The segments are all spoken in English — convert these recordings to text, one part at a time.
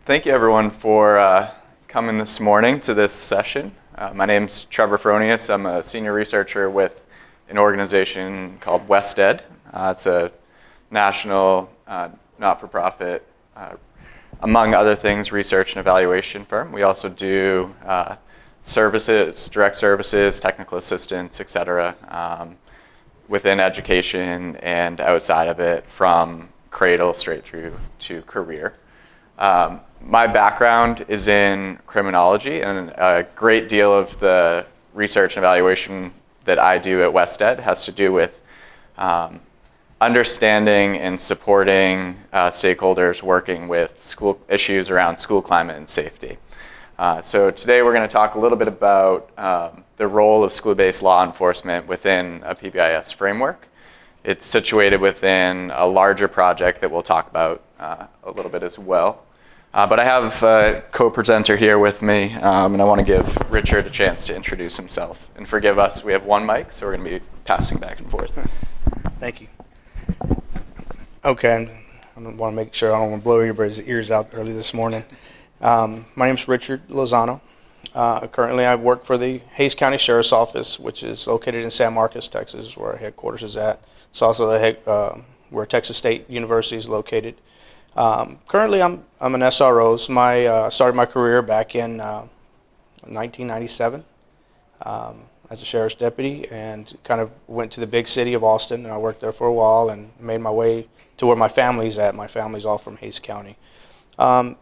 Thank you everyone for coming this morning to this session. My name's Trevor Fronius. I'm a senior researcher with an organization called WestEd. It's a national not-for-profit, among other things, research and evaluation firm. We also do services, direct services, technical assistance, etc., within education and outside of it, from cradle straight through to career. My background is in criminology, and a great deal of the research and evaluation that I do at WestEd has to do with understanding and supporting stakeholders working with school issues around school climate and safety. So today we're going to talk a little bit about the role of school-based law enforcement within a PBIS framework. It's situated within a larger project that we'll talk about a little bit as well. But I have a co-presenter here with me, and I want to give Richard a chance to introduce himself. And forgive us, we have one mic, so we're going to be passing back and forth. Thank you. Okay, I want to make sure I don't want to blow everybody's ears out early this morning. My name's Richard Lozano. Currently I work for the Hays County Sheriff's Office, which is located in San Marcos, Texas, where our headquarters is at. It's also where Texas State University is located. Currently, I'm an SRO. So started my career back in 1997 as a sheriff's deputy, and kind of went to the big city of Austin, and I worked there for a while and made my way to where my family's at. My family's all from Hays County. And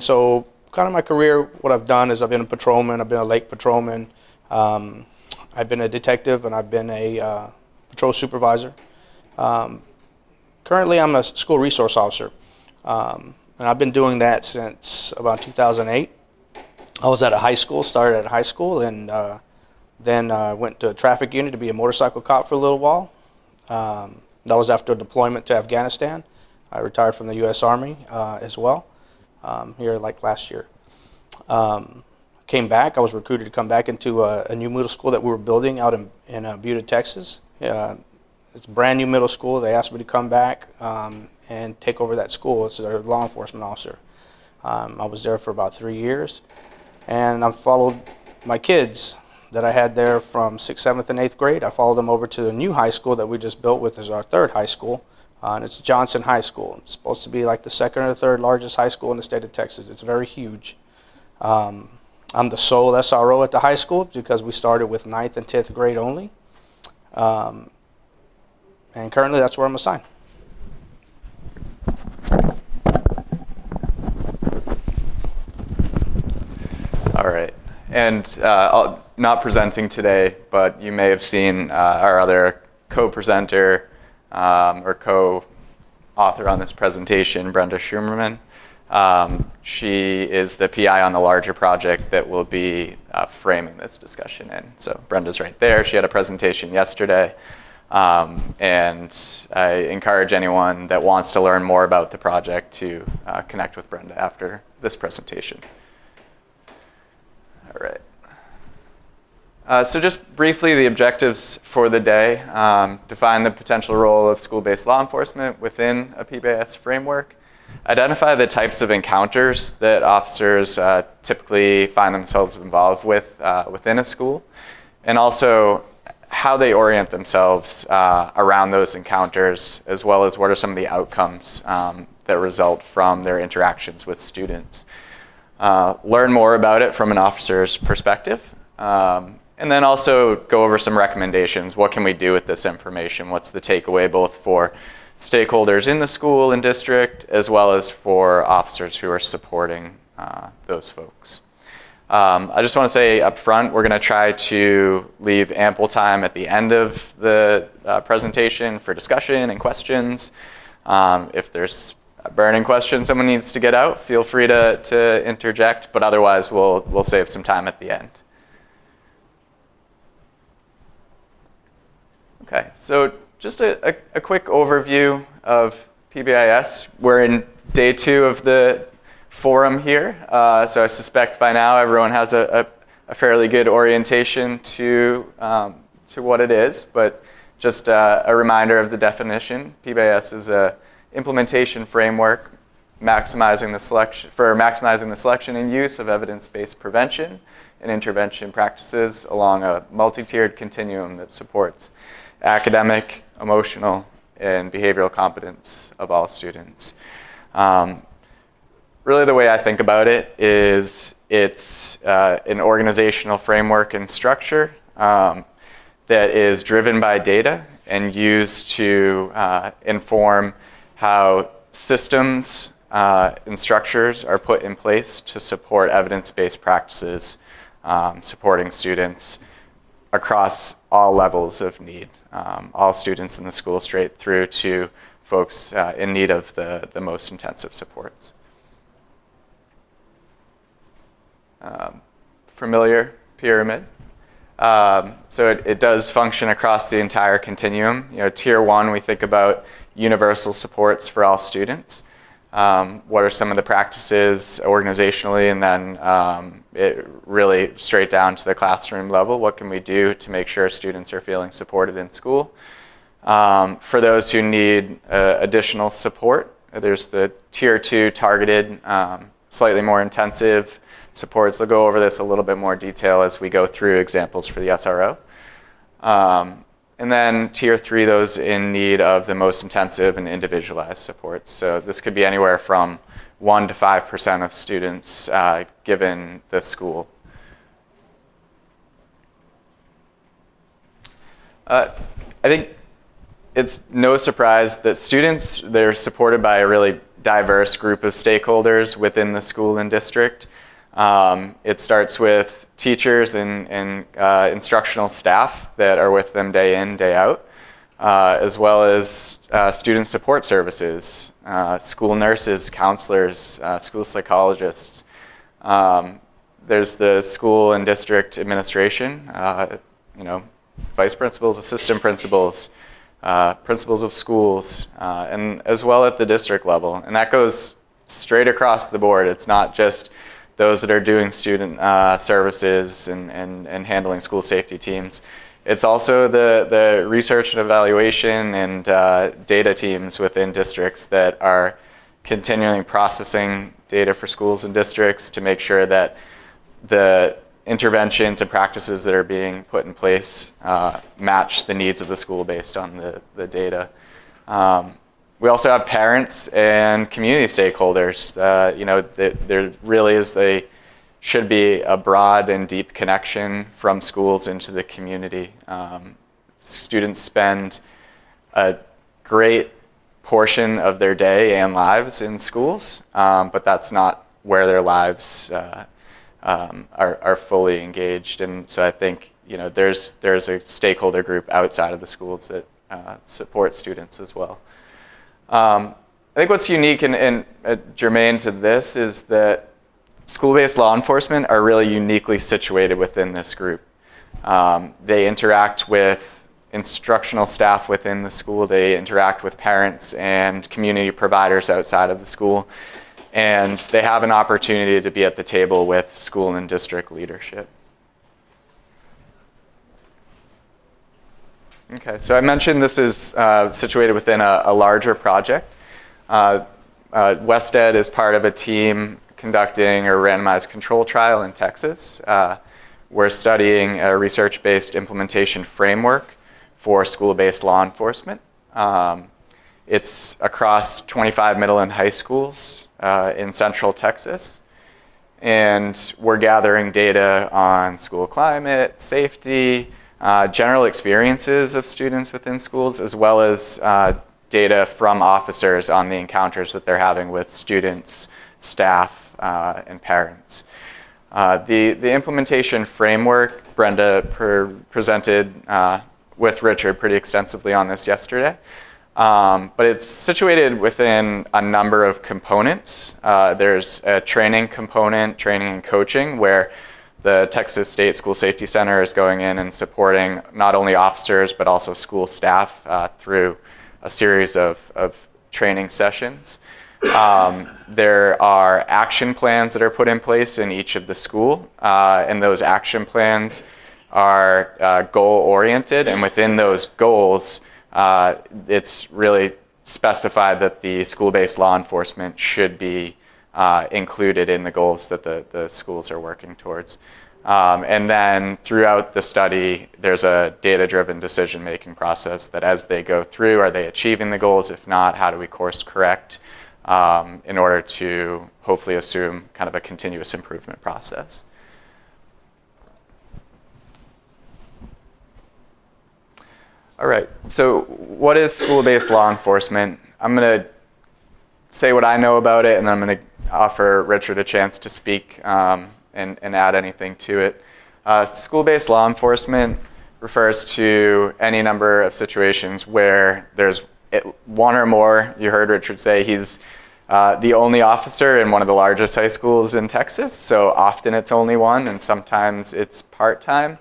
so kind of my career, what I've done is I've been a patrolman, I've been a lake patrolman, I've been a detective, and I've been a patrol supervisor. Currently, I'm a school resource officer, and I've been doing that since about 2008. I was at a high school, started at high school, and then went to a traffic unit to be a motorcycle cop for a little while. That was after a deployment to Afghanistan. I retired from the U.S. Army as well, here like last year. Came back, I was recruited to come back into a new middle school that we were building out in Buda, Texas. It's a brand new middle school. They asked me to come back and take over that school as a law enforcement officer. I was there for about 3 years, and I followed my kids that I had there from 6th, 7th, and 8th grade. I followed them over to the new high school that we just built with as our third high school, and it's Johnson High School. It's supposed to be like the second or third largest high school in the state of Texas. It's very huge. I'm the sole SRO at the high school because we started with 9th and 10th grade only. And currently, that's where I'm assigned. All right. And not presenting today, but you may have seen our other co-presenter or co-author on this presentation, Brenda Scheuermann. She is the PI on the larger project that will be framing this discussion in. So Brenda's right there. She had a presentation yesterday. And I encourage anyone that wants to learn more about the project to connect with Brenda after this presentation. All right. So just briefly, the objectives for the day. Define the potential role of school-based law enforcement within a PBIS framework. Identify the types of encounters that officers typically find themselves involved with within a school. And also how they orient themselves around those encounters, as well as what are some of the outcomes that result from their interactions with students. Learn more about it from an officer's perspective, and then also go over some recommendations. What can we do with this information? What's the takeaway both for stakeholders in the school and district, as well as for officers who are supporting those folks? I just want to say up front, we're going to try to leave ample time at the end of the presentation for discussion and questions. If there's a burning question someone needs to get out, feel free to interject, but otherwise we'll save some time at the end. Okay, so just a quick overview of PBIS. We're in day 2 of the forum here, so I suspect by now everyone has a fairly good orientation to what it is, but just a reminder of the definition. PBIS is a implementation framework maximizing the selection and use of evidence-based prevention and intervention practices along a multi-tiered continuum that supports academic, emotional, and behavioral competence of all students. Really, the way I think about it is it's an organizational framework and structure that is driven by data and used to inform how systems and structures are put in place to support evidence-based practices, supporting students across all levels of need, all students in the school straight through to folks in need of the most intensive supports. Familiar pyramid. So it does function across the entire continuum. Tier 1, we think about universal supports for all students. What are some of the practices organizationally, and then it really straight down to the classroom level. What can we do to make sure students are feeling supported in school? For those who need additional support, there's the Tier 2 targeted, slightly more intensive supports. We'll go over this a little bit more detail as we go through examples for the SRO. And then Tier 3, those in need of the most intensive and individualized supports. So this could be anywhere from 1 to 5% of students given the school. I think it's no surprise that students, they're supported by a really diverse group of stakeholders within the school and district. It starts with teachers and instructional staff that are with them day in, day out, as well as student support services, school nurses, counselors, school psychologists. There's the school and district administration, vice principals, assistant principals, principals of schools, and as well at the district level. And that goes straight across the board. It's not just those that are doing student services and handling school safety teams. It's also the research and evaluation and data teams within districts that are continually processing data for schools and districts to make sure that the interventions and practices that are being put in place match the needs of the school based on the data. We also have parents and community stakeholders. There really is should be a broad and deep connection from schools into the community. Students spend a great portion of their day and lives in schools, but that's not where their lives are fully engaged. And so I think there's a stakeholder group outside of the schools that support students as well. I think what's unique and germane to this is that school-based law enforcement are really uniquely situated within this group. They interact with instructional staff within the school. They interact with parents and community providers outside of the school. And they have an opportunity to be at the table with school and district leadership. Okay, so I mentioned this is situated within a larger project. WestEd is part of a team conducting a randomized control trial in Texas. We're studying a research-based implementation framework for school-based law enforcement. It's across 25 middle and high schools in central Texas. And we're gathering data on school climate, safety, general experiences of students within schools, as well as data from officers on the encounters that they're having with students, staff, and parents. The implementation framework, Brenda presented with Richard pretty extensively on this yesterday. But it's situated within a number of components. There's a training component, training and coaching, where the Texas State School Safety Center is going in and supporting not only officers but also school staff through a series of training sessions. There are action plans that are put in place in each of the school, and those action plans are goal-oriented, and within those goals, it's really specify that the school-based law enforcement should be included in the goals that the schools are working towards. And then throughout the study, there's a data-driven decision-making process that as they go through, are they achieving the goals? If not, how do we course correct in order to hopefully assume kind of a continuous improvement process? All right, so what is school-based law enforcement? I'm going to say what I know about it, and then I'm going to offer Richard a chance to speak and add anything to it. School-based law enforcement refers to any number of situations where there's one or more. You heard Richard say he's the only officer in one of the largest high schools in Texas, so often it's only one, and sometimes it's part-time.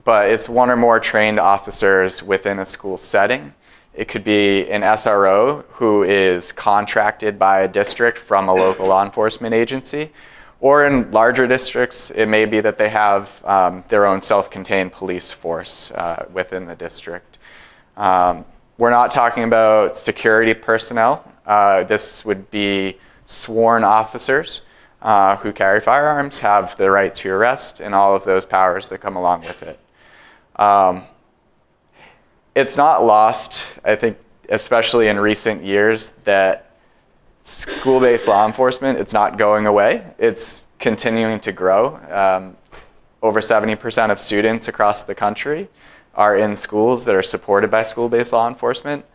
But it's one or more trained officers within a school setting. It could be an SRO who is contracted by a district from a local law enforcement agency, or in larger districts, it may be that they have their own self-contained police force within the district. We're not talking about security personnel. This would be sworn officers who carry firearms, have the right to arrest, and all of those powers that come along with it. It's not lost, I think, especially in recent years, that school-based law enforcement, it's not going away. It's continuing to grow. Over 70% of students across the country are in schools that are supported by school-based law enforcement.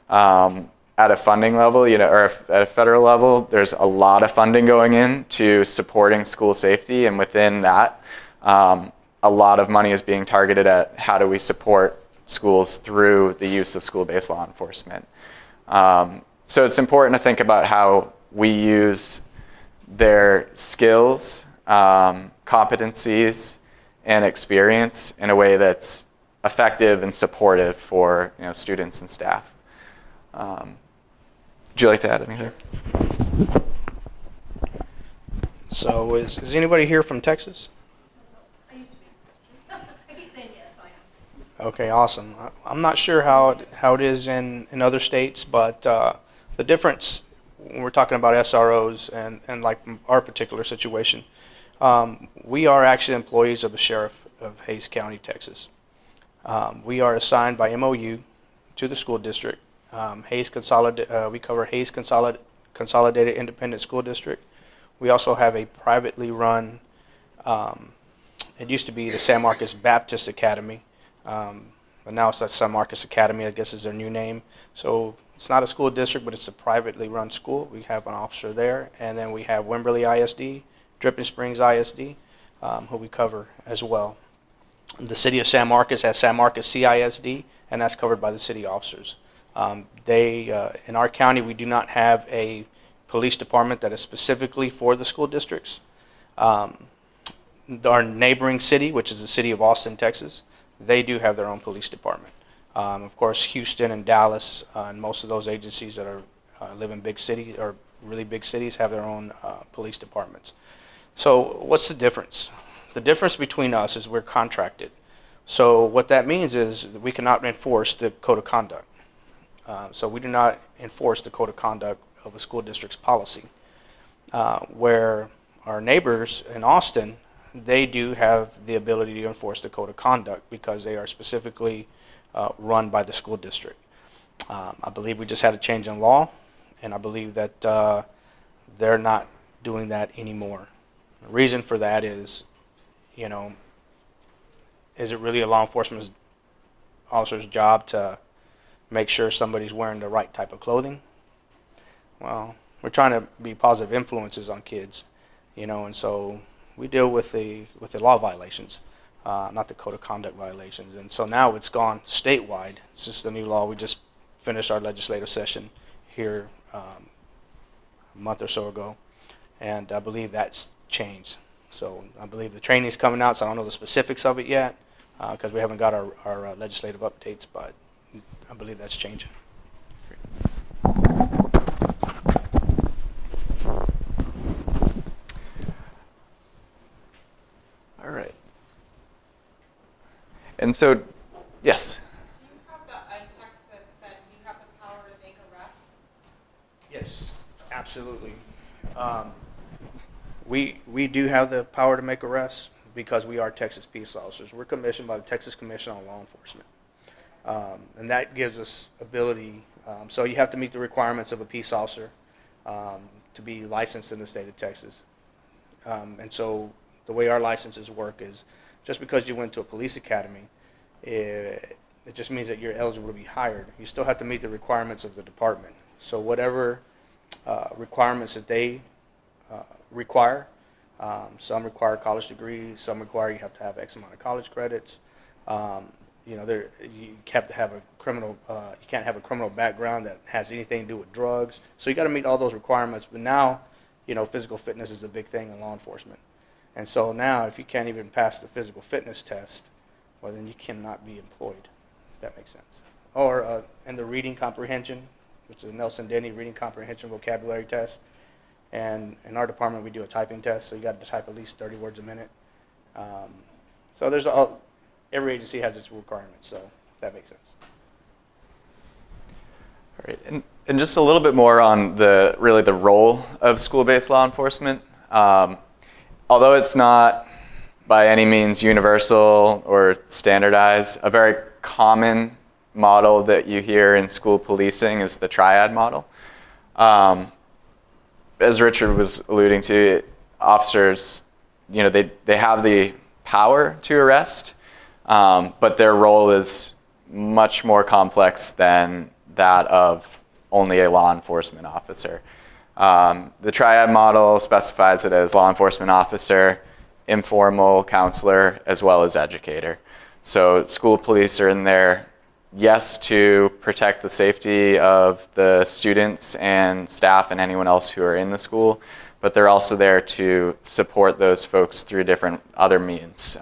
At a funding level, or at a federal level, there's a lot of funding going into supporting school safety, and within that, a lot of money is being targeted at how do we support schools through the use of school-based law enforcement. So it's important to think about how we use their skills, competencies, and experience in a way that's effective and supportive for students and staff. Would you like to add anything? So is anybody here from Texas? I used to be. I keep saying yes, I am. Okay, awesome. I'm not sure how it is in other states, but the difference when we're talking about SROs and like our particular situation, we are actually employees of the sheriff of Hays County, Texas. We are assigned by MOU to the school district. We cover Hays Consolidated Independent School District. We also have a privately run, it used to be the San Marcos Baptist Academy, but now it's the San Marcos Academy, I guess is their new name. So it's not a school district, but it's a privately run school. We have an officer there, and then we have Wimberley ISD, Dripping Springs ISD, who we cover as well. The city of San Marcos has San Marcos CISD, and that's covered by the city officers. In our county, we do not have a police department that is specifically for the school districts. Our neighboring city, which is the city of Austin, Texas, they do have their own police department. Of course, Houston and Dallas and most of those agencies that live in big cities or really big cities have their own police departments. So what's the difference? The difference between us is we're contracted. So what that means is that we cannot enforce the code of conduct. So we do not enforce the code of conduct of a school district's policy. Where our neighbors in Austin, they do have the ability to enforce the code of conduct because they are specifically run by the school district. I believe we just had a change in law, and I believe that they're not doing that anymore. The reason for that is, is it really a law enforcement officer's job to make sure somebody's wearing the right type of clothing? Well, we're trying to be positive influences on kids, and so we deal with the law violations, not the code of conduct violations. And so now it's gone statewide. It's just a new law. We just finished our legislative session here a month or so ago, and I believe that's changed. So I believe the training's coming out, so I don't know the specifics of it yet because we haven't got our legislative updates, but I believe that's changing. All right. And so, yes? Do you have in Texas, then do you have the power Absolutely. We do have the power to make arrests because we are Texas peace officers. We're commissioned by the Texas Commission on Law Enforcement. And that gives us ability, so you have to meet the requirements of a peace officer to be licensed in the state of Texas. And so the way our licenses work is just because you went to a police academy, it just means that you're eligible to be hired. You still have to meet the requirements of the department. So whatever requirements that they require, some require college degrees, some require you have to have X amount of college credits. You have to have a criminal, you can't have a criminal background that has anything to do with drugs. So you got to meet all those requirements. But now, physical fitness is a big thing in law enforcement. And so now if you can't even pass the physical fitness test, well, then you cannot be employed, if that makes sense. Or, and the reading comprehension, which is a Nelson Denny reading comprehension vocabulary test. And in our department, we do a typing test, so you got to type at least 30 words a minute. So there's every agency has its requirements, so if that makes sense. All right, and just a little bit more on the role of school-based law enforcement. Although it's not by any means universal or standardized, a very common model that you hear in school policing is the Triad model. As Richard was alluding to, officers, they have the power to arrest, but their role is much more complex than that of only a law enforcement officer. The Triad model specifies it as law enforcement officer, informal counselor, as well as educator. So school police are in there, yes, to protect the safety of the students and staff and anyone else who are in the school, but they're also there to support those folks through different other means.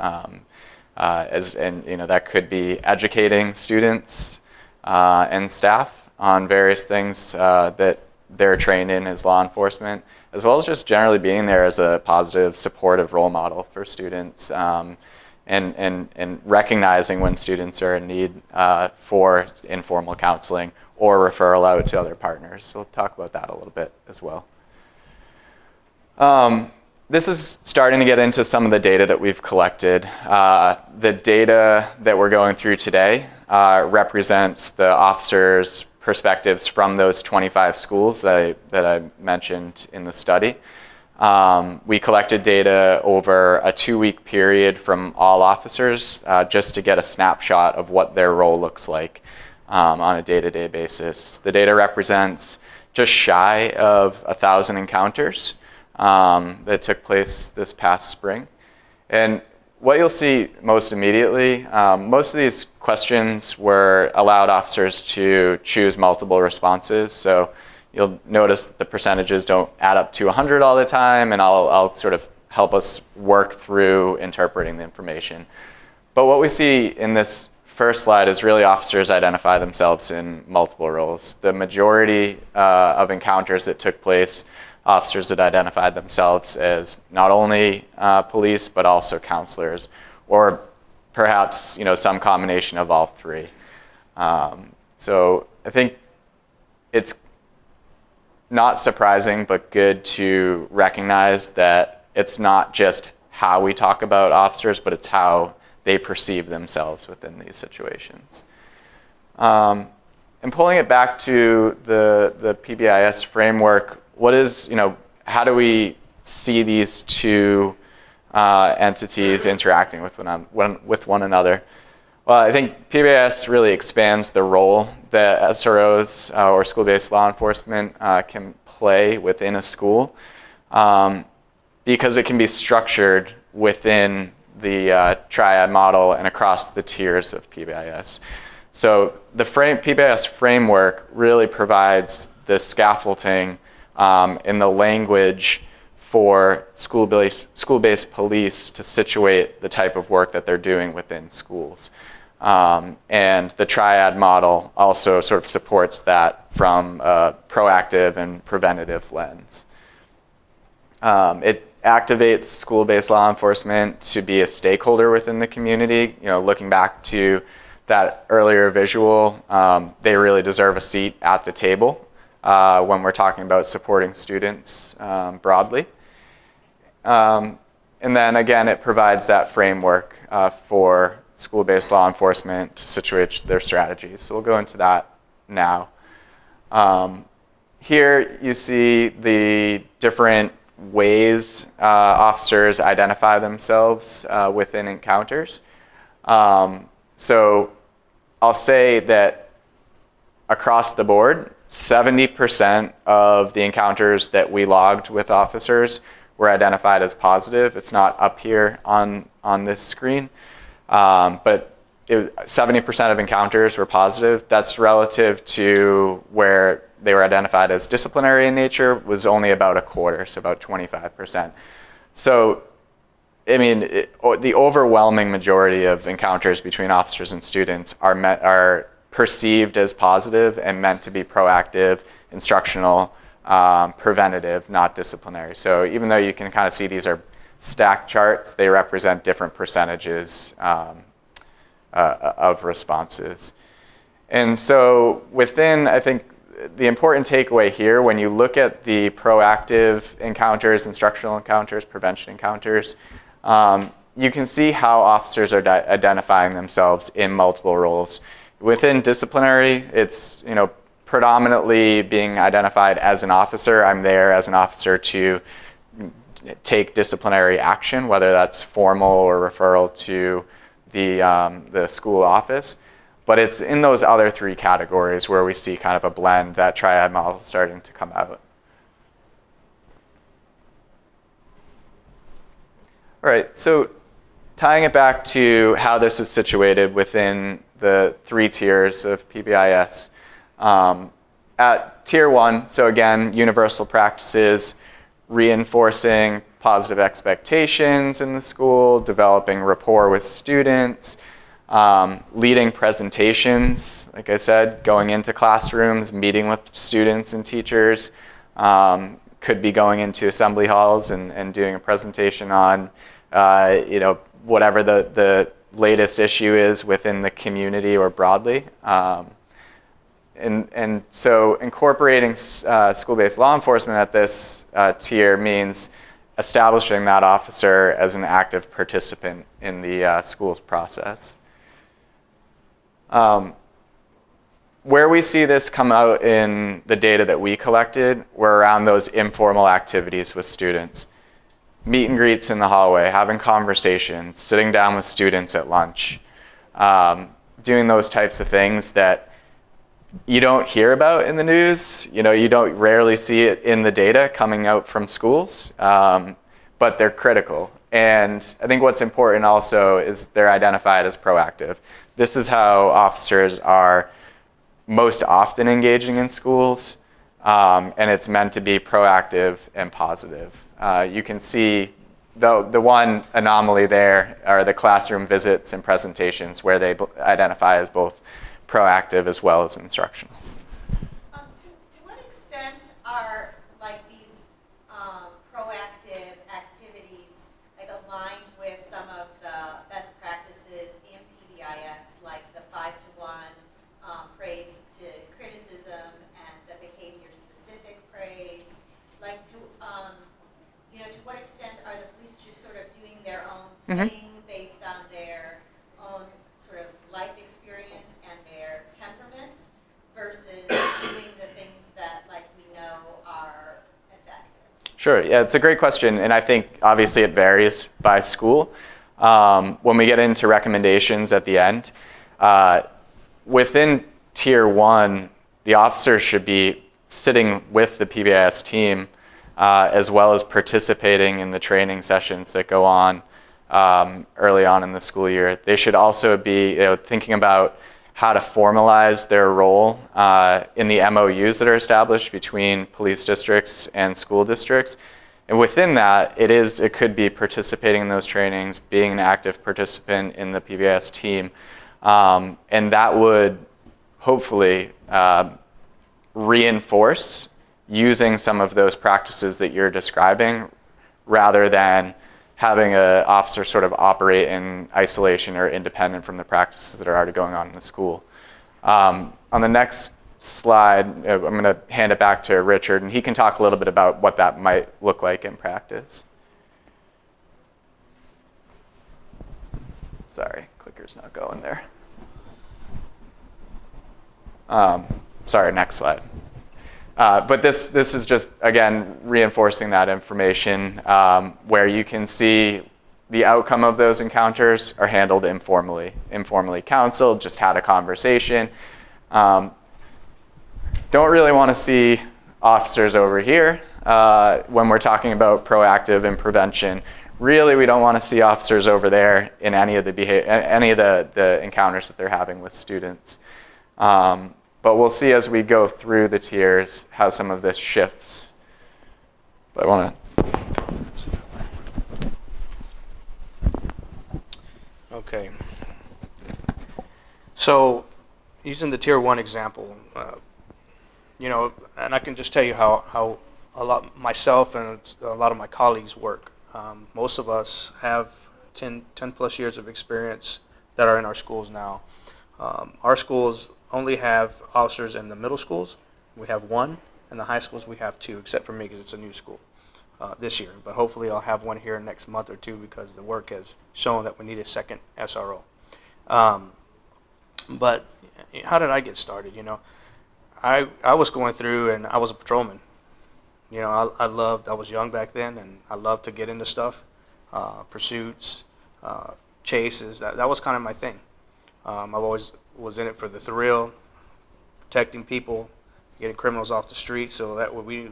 That could be educating students and staff on various things that they're trained in as law enforcement, as well as just generally being there as a positive, supportive role model for students, and recognizing when students are in need for informal counseling or referral out to other partners. So we'll talk about that a little bit as well. This is starting to get into some of the data that we've collected. The data that we're going through today represents the officers' perspectives from those 25 schools that I mentioned in the study. We collected data over a 2-week period from all officers just to get a snapshot of what their role looks like on a day-to-day basis. The data represents just shy of 1,000 encounters that took place this past spring. And what you'll see most immediately, most of these questions allowed officers to choose multiple responses. So you'll notice that the percentages don't add up to 100 all the time, and I'll sort of help us work through interpreting the information. But what we see in this first slide is really officers identify themselves in multiple roles. The majority of encounters that took place, officers that identified themselves as not only police, but also counselors, or perhaps some combination of all three. So I think it's not surprising, but good to recognize that it's not just how we talk about officers, but it's how they perceive themselves within these situations. And pulling it back to the PBIS framework, how do we see these two entities interacting with one another? Well, I think PBIS really expands the role that SROs or school-based law enforcement can play within a school because it can be structured within the Triad model and across the tiers of PBIS. So the PBIS framework really provides the scaffolding in the language for school-based police to situate the type of work that they're doing within schools. And the Triad model also sort of supports that from a proactive and preventative lens. It activates school-based law enforcement to be a stakeholder within the community. Looking back to that earlier visual, they really deserve a seat at the table when we're talking about supporting students broadly. And then again, it provides that framework for school-based law enforcement to situate their strategies. So we'll go into that now. Here you see the different ways officers identify themselves within encounters. So I'll say that across the board, 70% of the encounters that we logged with officers were identified as positive. It's not up here on this screen, but 70% of encounters were positive. That's relative to where they were identified as disciplinary in nature was only about a quarter, so about 25%. So, I mean, the overwhelming majority of encounters between officers and students are perceived as positive and meant to be proactive, instructional, preventative, not disciplinary. So even though you can kind of see these are stacked charts, they represent different percentages of responses. And so within, I think, the important takeaway here, when you look at the proactive encounters, instructional encounters, prevention encounters, you can see how officers are identifying themselves in multiple roles. Within disciplinary, it's predominantly being identified as an officer. I'm there as an officer to take disciplinary action, whether that's formal or referral to the school office. But it's in those other three categories where we see kind of a blend, that triad model starting to come out. All right, so tying it back to how this is situated within the 3 tiers of PBIS. At tier 1, so again, universal practices, reinforcing positive expectations in the school, developing rapport with students, leading presentations, like I said, going into classrooms, meeting with students and teachers, could be going into assembly halls and doing a presentation on whatever the latest issue is within the community or broadly. And so incorporating school-based law enforcement at this tier means establishing that officer as an active participant in the school's process. Where we see this come out in the data that we collected were around those informal activities with students. Meet and greets in the hallway, having conversations, sitting down with students at lunch, doing those types of things that you don't hear about in the news. You don't rarely see it in the data coming out from schools, but they're critical. And I think what's important also is they're identified as proactive. This is how officers are most often engaging in schools, and it's meant to be proactive and positive. You can see the one anomaly there are the classroom visits and presentations where they identify as both proactive as well as instructional. To what extent are these proactive activities aligned with some of the best practices in PBIS, like the 5-to-1 praise to criticism and the behavior-specific praise? To what extent are the police just sort of doing their own thing based on their own sort of life experience and their temperament versus doing the things that we know are effective? Sure, yeah, it's a great question, and I think obviously it varies by school. When we get into recommendations at the end, within tier 1, the officers should be sitting with the PBIS team as well as participating in the training sessions that go on early on in the school year. They should also be thinking about how to formalize their role in the MOUs that are established between police districts and school districts. And within that, it could be participating in those trainings, being an active participant in the PBIS team, and that would hopefully reinforce using some of those practices that you're describing rather than having an officer sort of operate in isolation or independent from the practices that are already going on in the school. On the next slide, I'm going to hand it back to Richard, and he can talk a little bit about what that might look like in practice. Sorry, clicker's not going there. Sorry, next slide. But this is just, again, reinforcing that information where you can see the outcome of those encounters are handled informally counseled, just had a conversation. Don't really want to see officers over here when we're talking about proactive and prevention. Really, we don't want to see officers over there in any of the encounters that they're having with students. But we'll see as we go through the tiers how some of this shifts. But I want to. Okay. So, using the tier 1 example, and I can just tell you how a lot myself and a lot of my colleagues work. Most of us have 10 plus years of experience that are in our schools now. Our schools only have officers in the middle schools. We have 1. In the high schools, we have 2, except for me because it's a new school this year. But hopefully I'll have 1 here next month or 2 because the work has shown that we need a second SRO. But how did I get started? I was going through and I was a patrolman. I was young back then and I loved to get into stuff, pursuits, chases. That was kind of my thing. I always was in it for the thrill, protecting people, getting criminals off the street so that we,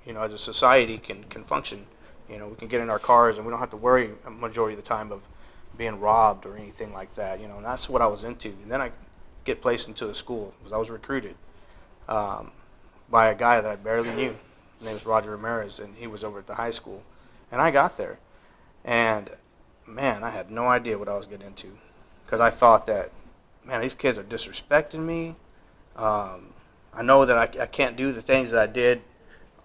as a society can function. We can get in our cars and we don't have to worry a majority of the time of being robbed or anything like that. And that's what I was into. And then I get placed into a school because I was recruited by a guy that I barely knew. His name was Roger Ramirez, and he was over at the high school. And I got there, and man, I had no idea what I was getting into because I thought that, man, these kids are disrespecting me. I know that I can't do the things that I did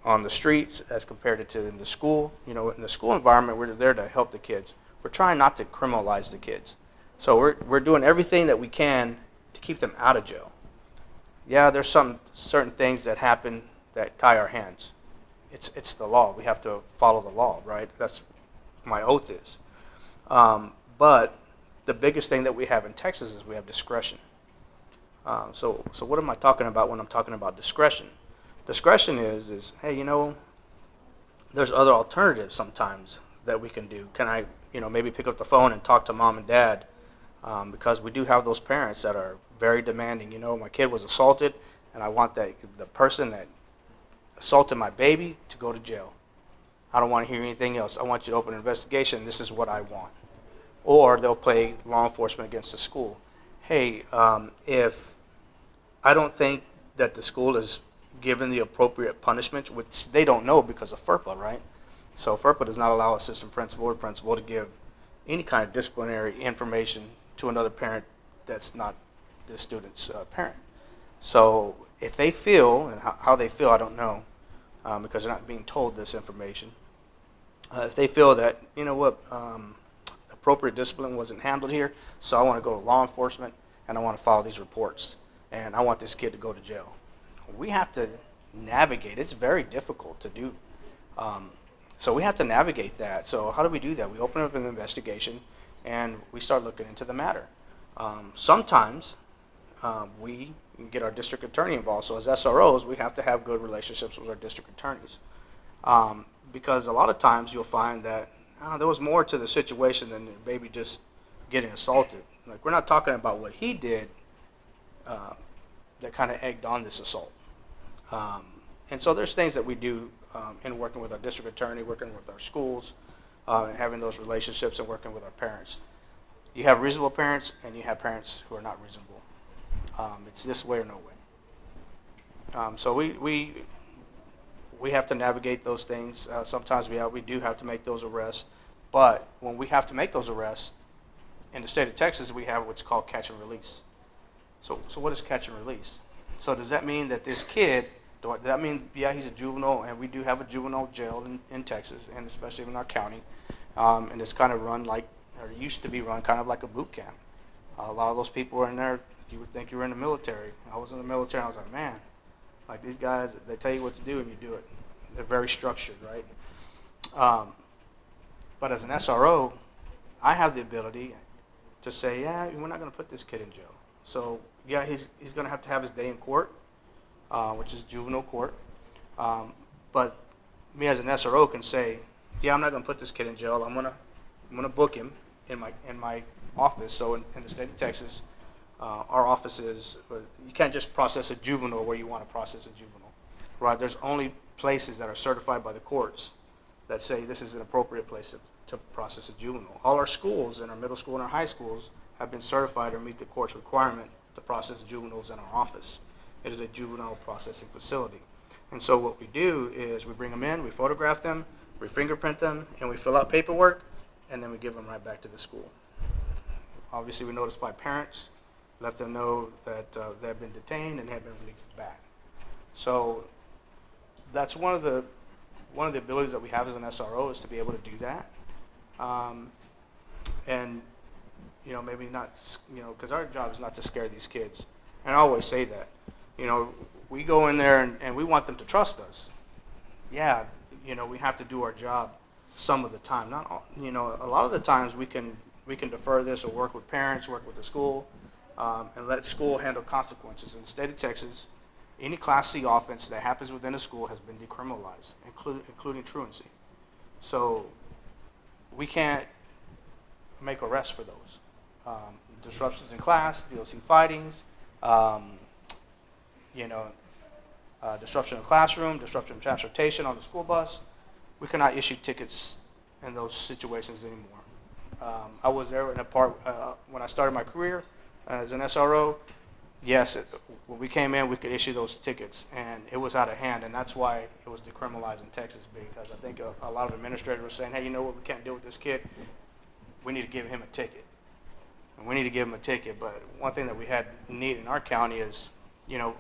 on the streets as compared to in the school. In the school environment, we're there to help the kids. We're trying not to criminalize the kids. So we're doing everything that we can to keep them out of jail. Yeah, there's some certain things that happen that tie our hands. It's the law. We have to follow the law, right? That's my oath is. But the biggest thing that we have in Texas is we have discretion. So what am I talking about when I'm talking about discretion? Discretion is hey, there's other alternatives sometimes that we can do. Can I, maybe pick up the phone and talk to mom and dad? Because we do have those parents that are very demanding. My kid was assaulted, and I want the person that assaulted my baby to go to jail. I don't want to hear anything else. I want you to open an investigation. This is what I want. Or they'll play law enforcement against the school. Hey, if I don't think that the school is given the appropriate punishment, which they don't know because of FERPA, right? So FERPA does not allow assistant principal or principal to give any kind of disciplinary information to another parent that's not the student's parent. So if they feel, and how they feel, I don't know, because they're not being told this information. If they feel that, appropriate discipline wasn't handled here, so I want to go to law enforcement and I want to file these reports and I want this kid to go to jail. We have to navigate. It's very difficult to do. So we have to navigate that. So how do we do that? We open up an investigation and we start looking into the matter. Sometimes we get our district attorney involved. So as SROs, we have to have good relationships with our district attorneys. Because a lot of times you'll find that there was more to the situation than the baby just getting assaulted. Like, we're not talking about what he did that kind of egged on this assault. And so there's things that we do in working with our district attorney, working with our schools, and having those relationships and working with our parents. You have reasonable parents and you have parents who are not reasonable. It's this way or no way. So we have to navigate those things. Sometimes we do have to make those arrests, but when we have to make those arrests, in the state of Texas, we have what's called catch and release. So what is catch and release? So does that mean that this kid, does that mean, yeah, he's a juvenile, and we do have a juvenile jail in Texas, and especially in our county, and it's kind of run like, or used to be run kind of like a boot camp. A lot of those people are in there you would think you were in the military. I was in the military. I was like, man, like these guys, they tell you what to do and you do it. They're very structured, right? But as an SRO, I have the ability to say, yeah, we're not going to put this kid in jail. So yeah, he's going to have his day in court, which is juvenile court. But me as an SRO can say, yeah, I'm not going to put this kid in jail. I'm going to book him in my office. So in the state of Texas, our office is, you can't just process a juvenile where you want to process a juvenile, right? There's only places that are certified by the courts that say this is an appropriate place to process a juvenile. All our schools, in our middle school and our high schools, have been certified or meet the court's requirement to process juveniles in our office. It is a juvenile processing facility. And so what we do is we bring them in, we photograph them, we fingerprint them, and we fill out paperwork, and then we give them right back to the school. Obviously, we notify parents, let them know that they have been detained and have been released back. So that's one of the abilities that we have as an SRO, is to be able to do that. And maybe not, because our job is not to scare these kids. And I always say that, we go in there and we want them to trust us. Yeah, we have to do our job some of the time. Not all, a lot of the times we can defer this or work with parents, work with the school, and let school handle consequences. In the state of Texas, any Class C offense that happens within a school has been decriminalized, including truancy. So we can't make arrests for those. Disruptions in class, DOC fightings, disruption in the classroom, disruption in transportation on the school bus. We cannot issue tickets in those situations anymore. I was there in a part when I started my career as an SRO. Yes, when we came in, we could issue those tickets, and it was out of hand, and that's why it was decriminalized in Texas, because I think a lot of administrators were saying, hey, you know what, we can't deal with this kid. We need to give him a ticket. And we need to give him a ticket, but one thing that we had need in our county is, we're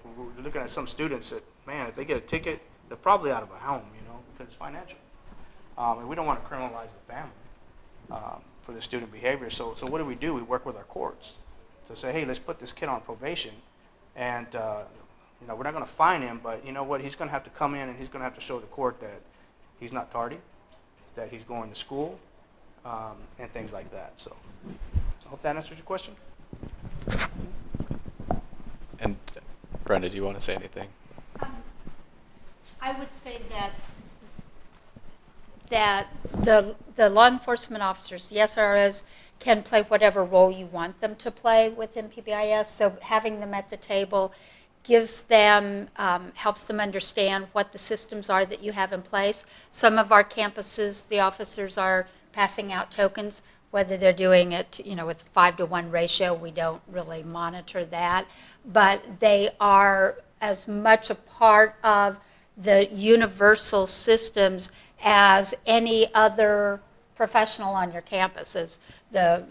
looking at some students that, man, if they get a ticket, they're probably out of a home, because it's financial. And we don't want to criminalize the family for the student behavior. So what do? We work with our courts to say, hey, let's put this kid on probation, and we're not going to fine him, but you know what? He's going to have to come in and he's going to have to show the court that he's not tardy, that he's going to school, and things like that. So I hope that answers your question. And Brenda, do you want to say anything? I would say that the law enforcement officers, the SROs, can play whatever role you want them to play within PBIS. So having them at the table gives them, helps them understand what the systems are that you have in place. Some of our campuses, the officers are passing out tokens. Whether they're doing it, with a 5-to-1 ratio, we don't really monitor that. But they are as much a part of the universal systems as any other professional on your campuses. The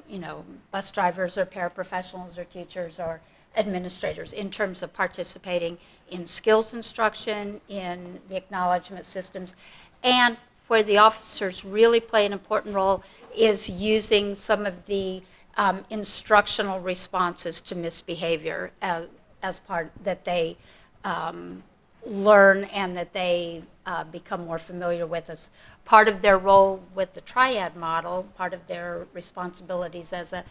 bus drivers or paraprofessionals or teachers or administrators, in terms of participating in skills instruction, in the acknowledgement systems, and where the officers really play an important role is using some of the instructional responses to misbehavior as part that they learn and that they become more familiar with as part of their role with the Triad model, part of their responsibilities as an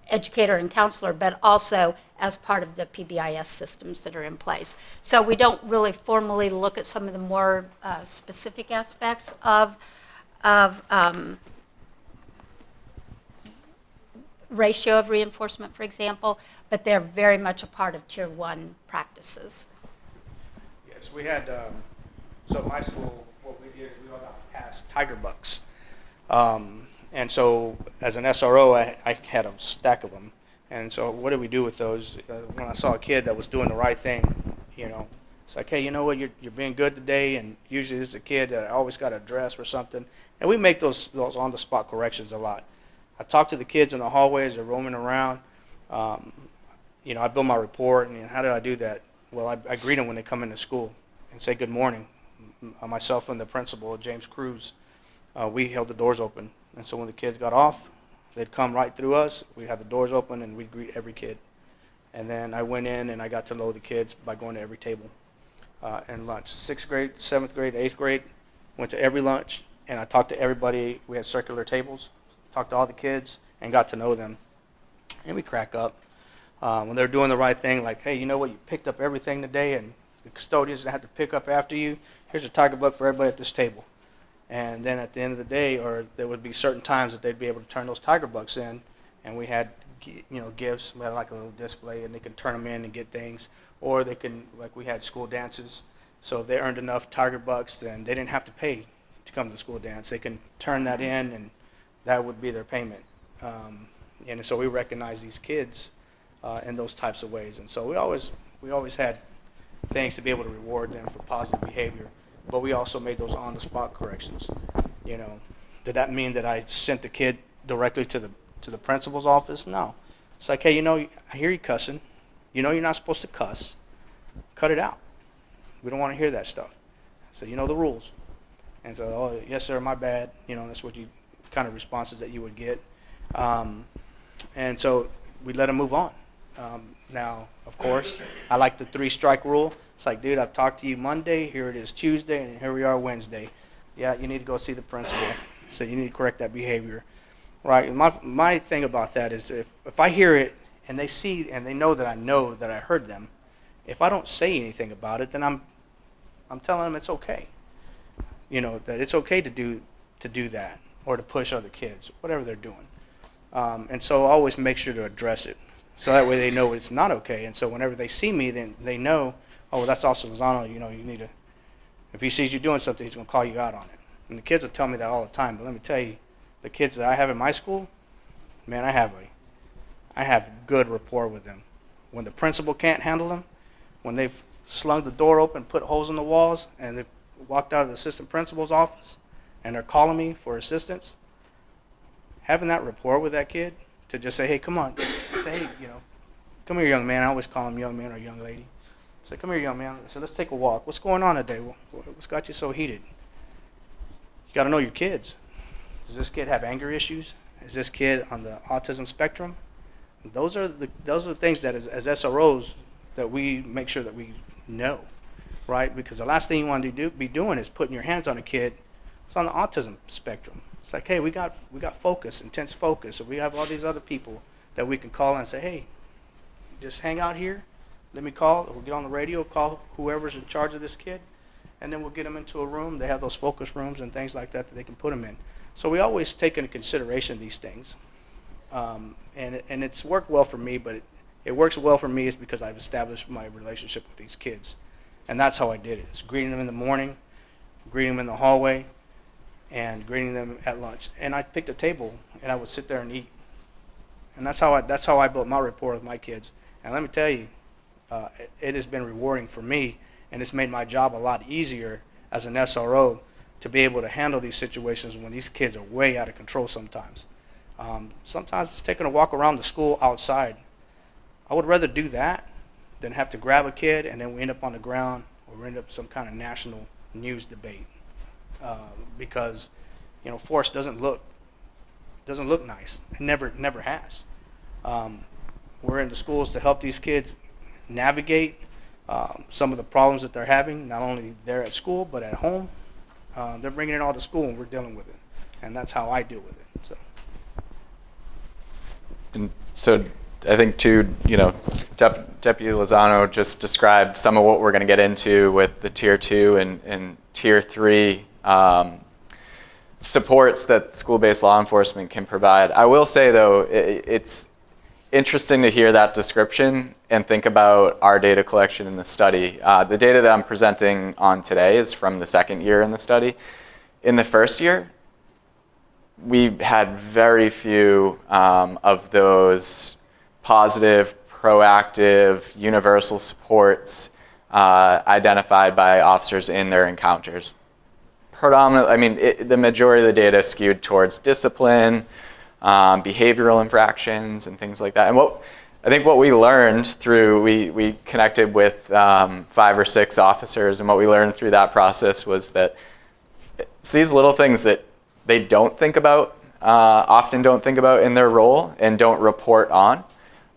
educator and counselor, but also as part of the PBIS systems that are in place. So we don't really formally look at some of the more specific aspects of ratio of reinforcement, for example, but they're very much a part of Tier 1 practices. Yes, we had, so my school, what we did is we all got past tiger bucks. And so as an SRO, I had a stack of them. And so what did we do with those? When I saw a kid that was doing the right thing, it's like, hey, you know what, you're being good today, and usually this is a kid that I always got a dress or something. And we make those on-the-spot corrections a lot. I talk to the kids in the hallways, they're roaming around. I build my report, and how did I do that? Well, I greet them when they come into school and say good morning. Myself and the principal, James Cruz, we held the doors open. And so when the kids got off, they'd come right through us. We'd have the doors open, and we'd greet every kid. And then I went in and I got to know the kids by going to every table and lunch. 6th grade, 7th grade, 8th grade, went to every lunch, and I talked to everybody. We had circular tables, talked to all the kids, and got to know them. And we crack up. When they're doing the right thing, like, hey, you know what, you picked up everything today, and the custodians have to pick up after you. Here's a tiger book for everybody at this table. And then at the end of the day, or there would be certain times that they'd be able to turn those tiger bucks in, and we had, gifts. We had like a little display, and they could turn them in and get things, or they can, like we had school dances. So if they earned enough tiger bucks, then they didn't have to pay to come to the school dance. They can turn that in, and that would be their payment. And so we recognize these kids in those types of ways. And so we always had things to be able to reward them for positive behavior, but we also made those on-the-spot corrections. Did that mean that I sent the kid directly to the principal's office? No. It's like, hey, I hear you cussing. You're not supposed to cuss. Cut it out. We don't want to hear that stuff. So you know the rules. And so, oh, yes, sir, my bad. That's what you kind of responses that you would get. And so we let them move on. Now, of course, I like the 3-strike rule. It's like, dude, I've talked to you Monday, here it is Tuesday, and here we are Wednesday. Yeah, you need to go see the principal. So you need to correct that behavior. Right? My thing about that is if I hear it and they see and they know that I heard them, if I don't say anything about it, then I'm telling them it's okay. That it's okay to do that or to push other kids, whatever they're doing. And so I always make sure to address it. So that way they know it's not okay. And so whenever they see me, then they know, oh, well, that's Officer Lozano. You need to, if he sees you doing something, he's going to call you out on it. And the kids will tell me that all the time. But let me tell you, the kids that I have in my school, man, I have good rapport with them. When the principal can't handle them, when they've slung the door open, put holes in the walls, and they've walked out of the assistant principal's office, and they're calling me for assistance, having that rapport with that kid, to just say, hey, come on. Say, hey, come here, young man. I always call him young man or young lady. Say, come here, young man. So let's take a walk. What's going on today? What's got you so heated? You got to know your kids. Does this kid have anger issues? Is this kid on the autism spectrum? Those are the things that as SROs that we make sure that we know, right? Because the last thing you want to be doing is putting your hands on a kid who's on the autism spectrum. It's like, hey, we got focus, intense focus, or we have all these other people that we can call and say, hey, just hang out here. Let me call, or we'll get on the radio, call whoever's in charge of this kid, and then we'll get them into a room. They have those focus rooms and things like that they can put them in. So we always take into consideration these things. And it's worked well for me, but it works well for me is because I've established my relationship with these kids. And that's how I did it. It's greeting them in the morning, greeting them in the hallway, and greeting them at lunch. And I picked a table, and I would sit there and eat. And that's how I built my rapport with my kids. And let me tell you, it has been rewarding for me, and it's made my job a lot easier as an SRO to be able to handle these situations when these kids are way out of control sometimes. Sometimes it's taking a walk around the school outside. I would rather do that than have to grab a kid and then we end up on the ground or we end up some kind of national news debate. Because force doesn't look nice. It never has. We're in the schools to help these kids navigate some of the problems that they're having, not only there at school but at home. They're bringing it all to school and we're dealing with it, and that's how I deal with it. And so I think too, Deputy Lozano just described some of what we're going to get into with the Tier 2 and Tier 3 supports that school-based law enforcement can provide. I will say, though, it's interesting to hear that description and think about our data collection in the study. The data that I'm presenting on today is from the second year in the study. In the first year, we had very few of those positive, proactive, universal supports identified by officers in their encounters. Predominantly, the majority of the data skewed towards discipline, behavioral infractions, and things like that. And I think what we learned through, we connected with 5 or 6 officers, and what we learned through that process was that it's these little things that they don't think about, often don't think about in their role and don't report on,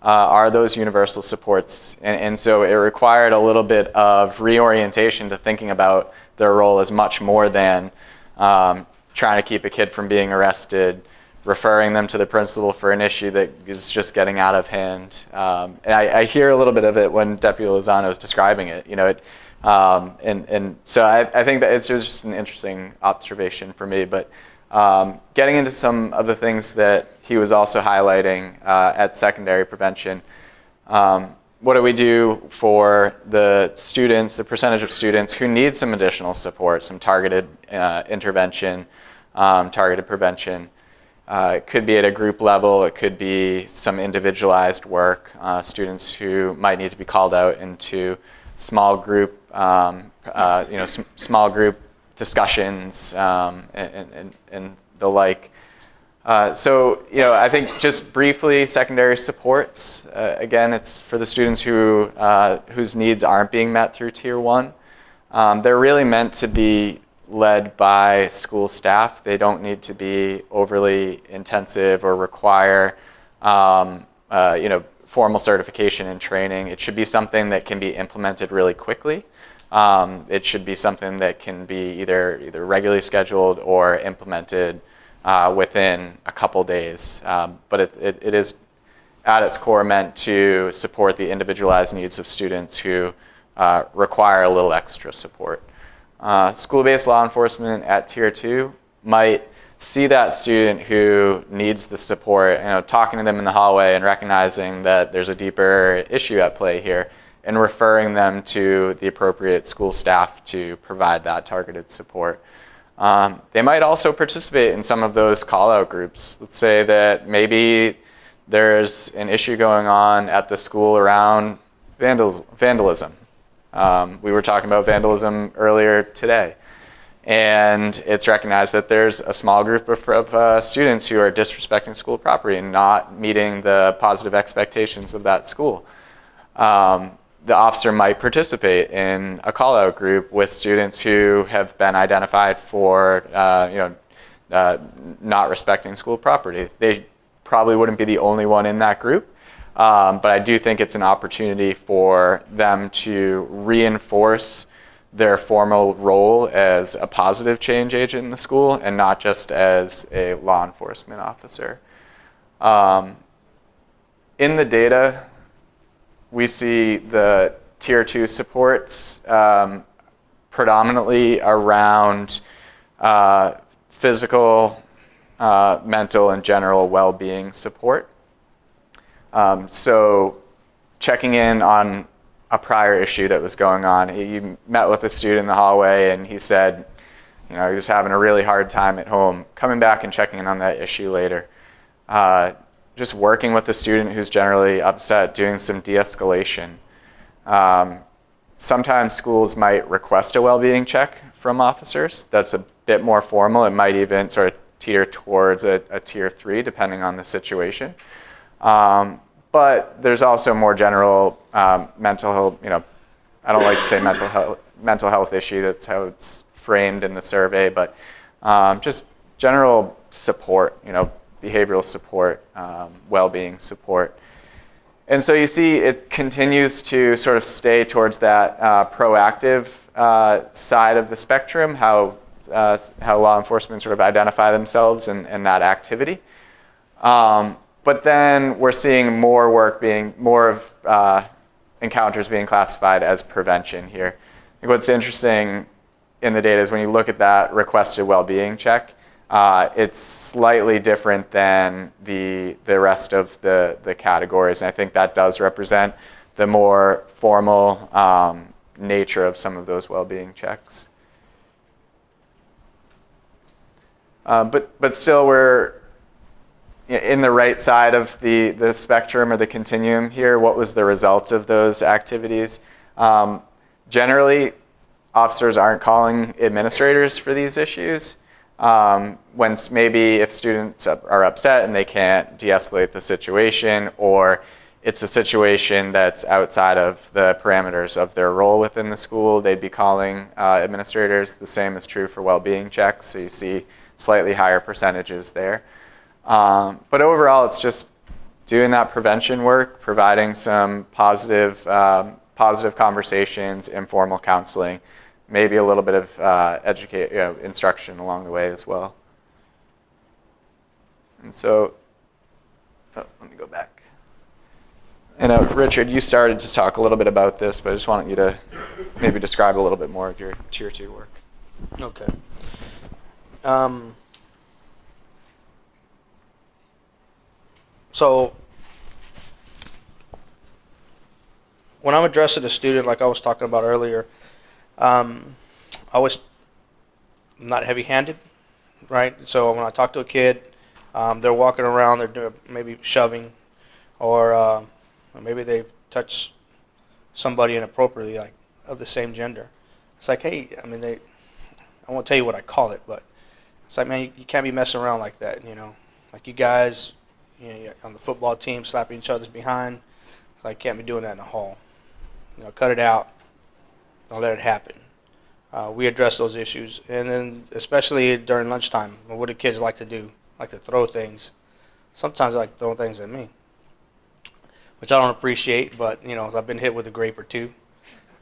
are those universal supports. And so it required a little bit of reorientation to thinking about their role as much more than trying to keep a kid from being arrested, referring them to the principal for an issue that is just getting out of hand. And I hear a little bit of it when Deputy Lozano is describing it. And so I think that it's just an interesting observation for me. But getting into some of the things that he was also highlighting at secondary prevention, what do we do for the students, the percentage of students who need some additional support, some targeted intervention, targeted prevention? It could be at a group level, it could be some individualized work, students who might need to be called out into small group, small group discussions and the like. So I think just briefly, secondary supports. Again, it's for the students whose needs aren't being met through Tier 1. They're really meant to be led by school staff. They don't need to be overly intensive or require formal certification and training. It should be something that can be implemented really quickly. It should be something that can be either regularly scheduled or implemented within a couple days. But it is at its core meant to support the individualized needs of students who require a little extra support. School-based law enforcement at Tier 2 might see that student who needs the support, talking to them in the hallway and recognizing that there's a deeper issue at play here, and referring them to the appropriate school staff to provide that targeted support. They might also participate in some of those call-out groups. Let's say that maybe there's an issue going on at the school around vandalism. We were talking about vandalism earlier today. And it's recognized that there's a small group of students who are disrespecting school property and not meeting the positive expectations of that school. The officer might participate in a call-out group with students who have been identified for not respecting school property. They probably wouldn't be the only one in that group. But I do think it's an opportunity for them to reinforce their formal role as a positive change agent in the school and not just as a law enforcement officer. In the data, we see the Tier 2 supports predominantly around physical, mental, and general well-being support. So checking in on a prior issue that was going on. You met with a student in the hallway and he said, he was having a really hard time at home, coming back and checking in on that issue later. Just working with a student who's generally upset, doing some de-escalation. Sometimes schools might request a well-being check from officers. That's a bit more formal. It might even sort of teeter towards a Tier 3, depending on the situation. But there's also more general mental health, I don't like to say mental health issue, that's how it's framed in the survey, but just general support, behavioral support, well-being support. And so you see it continues to sort of stay towards that proactive side of the spectrum, how law enforcement sort of identify themselves in that activity. But then we're seeing more of encounters being classified as prevention here. I think what's interesting in the data is when you look at that requested well-being check, it's slightly different than the rest of the categories. And I think that does represent the more formal nature of some of those well-being checks. But still, we're in the right side of the spectrum or the continuum here. What was the result of those activities? Generally, officers aren't calling administrators for these issues. When maybe if students are upset and they can't de-escalate the situation, or it's a situation that's outside of the parameters of their role within the school, they'd be calling administrators. The same is true for well-being checks, so you see slightly higher percentages there. But overall, it's just doing that prevention work, providing some positive conversations, informal counseling, maybe a little bit of instruction along the way as well. And so, let me go back. And Richard, you started to talk a little bit about this, but I just wanted you to maybe describe a little bit more of your Tier 2 work. Okay. So when I'm addressing a student, like I was talking about earlier, I'm not heavy-handed, right? So when I talk to a kid, they're walking around, they're doing maybe shoving, or maybe they touch somebody inappropriately, like of the same gender. It's like, hey, I mean, I won't tell you what I call it, but it's like, man, you can't be messing around like that, you know. Like you guys, you know, you're on the football team slapping each other's behind. It's like, can't be doing that in the hall. You know, cut it out. Don't let it happen. We address those issues, and then especially during lunchtime, what do kids like to do? Like to throw things. Sometimes they like to throw things at me, which I don't appreciate. But you know, I've been hit with a grape or two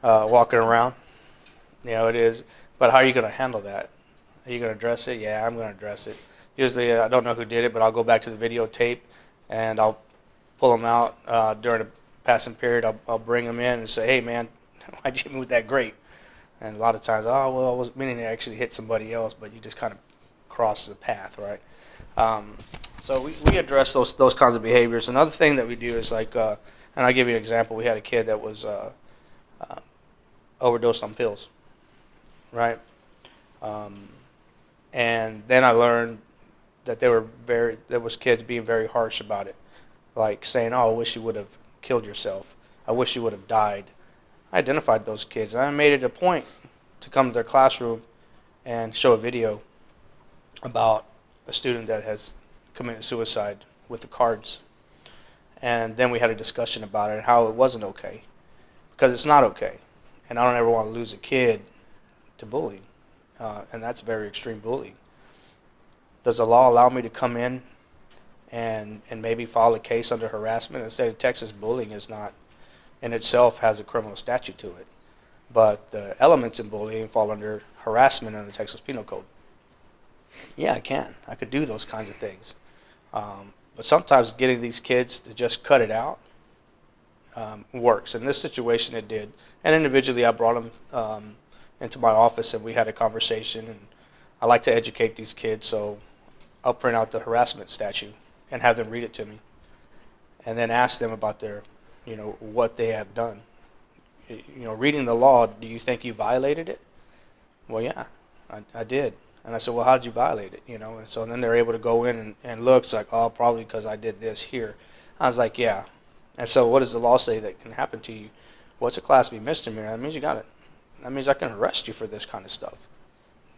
walking around. You know, it is. But how are you going to handle that? Are you going to address it? Yeah, I'm going to address it. Usually, I don't know who did it, but I'll go back to the videotape, and I'll pull them out during a passing period. I'll bring them in and say, hey, man, why'd you hit me with that grape? And a lot of times, oh, well, I was meaning to actually hit somebody else, but you just kind of crossed the path, right? So we address those kinds of behaviors. Another thing that we do is like, and I'll give you an example. We had a kid that was overdosed on pills, right? And then I learned that there was kids being very harsh about it, like saying, oh, I wish you would have killed yourself. I wish you would have died. I identified those kids, and I made it a point to come to their classroom and show a video about a student that has committed suicide with the cards. And then we had a discussion about it and how it wasn't okay, because it's not okay. And I don't ever want to lose a kid to bullying, and that's very extreme bullying. Does the law allow me to come in and maybe file a case under harassment? The state of Texas, bullying is not in itself has a criminal statute to it, but the elements in bullying fall under harassment under the Texas Penal Code. Yeah, I can. I could do those kinds of things. But sometimes getting these kids to just cut it out works. In this situation, it did. And individually, I brought them into my office, and we had a conversation. And I like to educate these kids, so I'll print out the harassment statute and have them read it to me, and then ask them about their, you know, what they have done. You know, reading the law, do you think you violated it? Well, yeah, I did. And I said, well, how did you violate it? You know, and so then they're able to go in and look. It's like, oh, probably because I did this here. I was like, yeah. And so what does the law say that can happen to you? Well, it's a Class B misdemeanor. That means you got it. That means I can arrest you for this kind of stuff.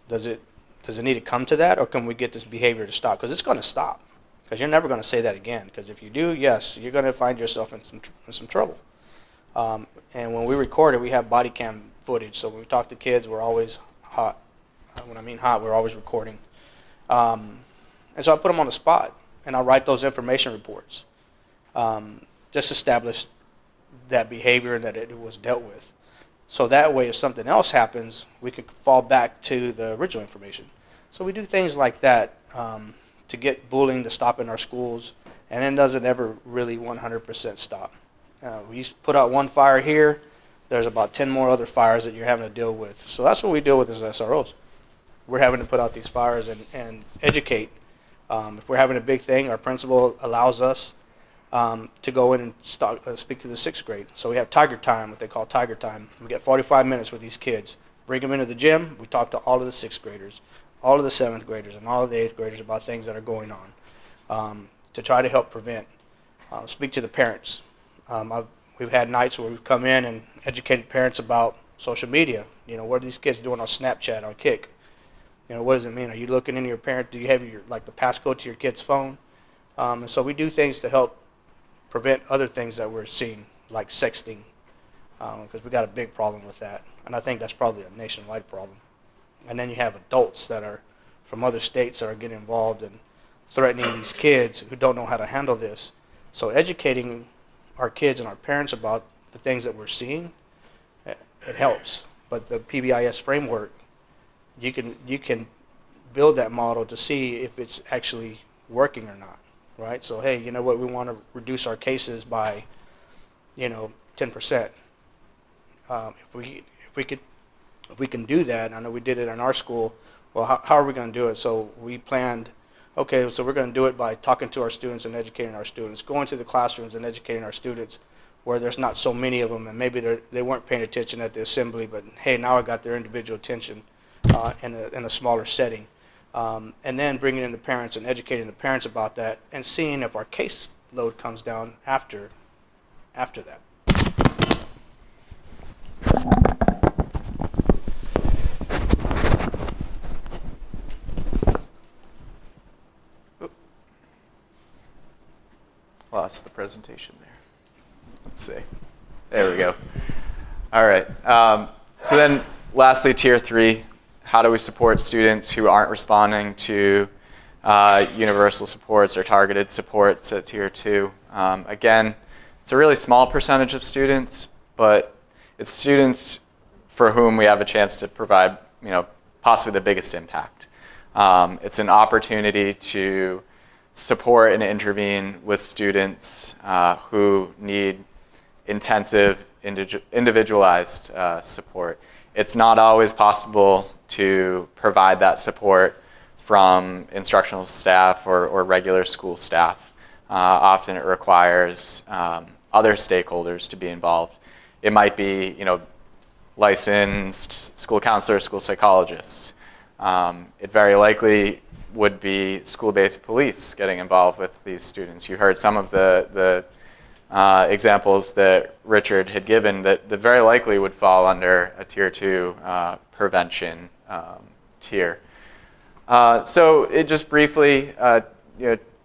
Does it need to come to that, or can we get this behavior to stop? Because it's going to stop. Because you're never going to say that again. Because if you do, yes, you're going to find yourself in some trouble. And when we record it, we have body cam footage. So when we talk to kids, we're always hot. When I mean hot, we're always recording. And so I put them on the spot, and I write those information reports. Just establish that behavior and that it was dealt with. So that way, if something else happens, we could fall back to the original information. So we do things like that to get bullying to stop in our schools, and it doesn't ever really 100% stop. We put out one fire here, there's about 10 more other fires that you're having to deal with. So that's what we deal with as SROs. We're having to put out these fires and educate. If we're having a big thing, our principal allows us to go in and speak to the 6th grade. So we have Tiger Time, what they call Tiger Time. We get 45 minutes with these kids. Bring them into the gym. We talk to all of the 6th graders, all of the 7th graders, and all of the 8th graders about things that are going on to try to help prevent. Speak to the parents. We've had nights where we've come in and educated parents about social media. You know, what are these kids doing on Snapchat, on Kick? You know, what does it mean? Are you looking into your parent? Do you have the passcode to your kid's phone? And so we do things to help prevent other things that we're seeing, like sexting, because we got a big problem with that. And I think that's probably a nationwide problem. And then you have adults that are from other states that are getting involved and threatening these kids who don't know how to handle this. So educating our kids and our parents about the things that we're seeing, it helps. But the PBIS framework, you can build that model to see if it's actually working or not, right? So hey, you know what, we want to reduce our cases by, 10%. If we can do that, I know we did it in our school. Well, how are we going to do it? So we planned, okay, so we're going to do it by talking to our students and educating our students, going to the classrooms and educating our students where there's not so many of them, and maybe they weren't paying attention at the assembly, but hey, now I got their individual attention in a smaller setting. And then bringing in the parents and educating the parents about that and seeing if our case load comes down after that. Lost the presentation there. Let's see. There we go. All right. So then lastly, tier 3, how do we support students who aren't responding to universal supports or targeted supports at tier 2? Again, it's a really small percentage of students, but it's students for whom we have a chance to provide, possibly the biggest impact. It's an opportunity to support and intervene with students who need intensive, individualized support. It's not always possible to provide that support from instructional staff or regular school staff. Often it requires other stakeholders to be involved. It might be, licensed school counselors, school psychologists. It very likely would be school-based police getting involved with these students. You heard some of the examples that Richard had given that very likely would fall under a tier 2 prevention tier. So it just briefly,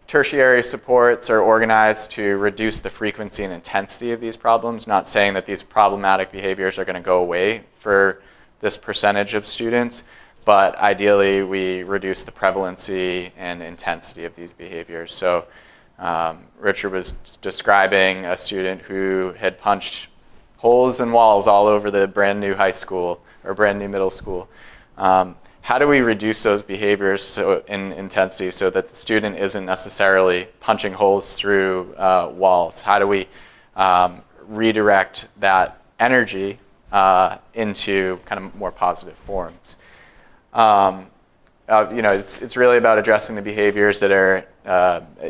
tertiary supports are organized to reduce the frequency and intensity of these problems, not saying that these problematic behaviors are going to go away for this percentage of students, but ideally we reduce the prevalency and intensity of these behaviors. So Richard was describing a student who had punched holes in walls all over the brand new high school or brand new middle school. How do we reduce those behaviors in intensity so that the student isn't necessarily punching holes through walls? How do we redirect that energy into kind of more positive forms? It's really about addressing the behaviors that are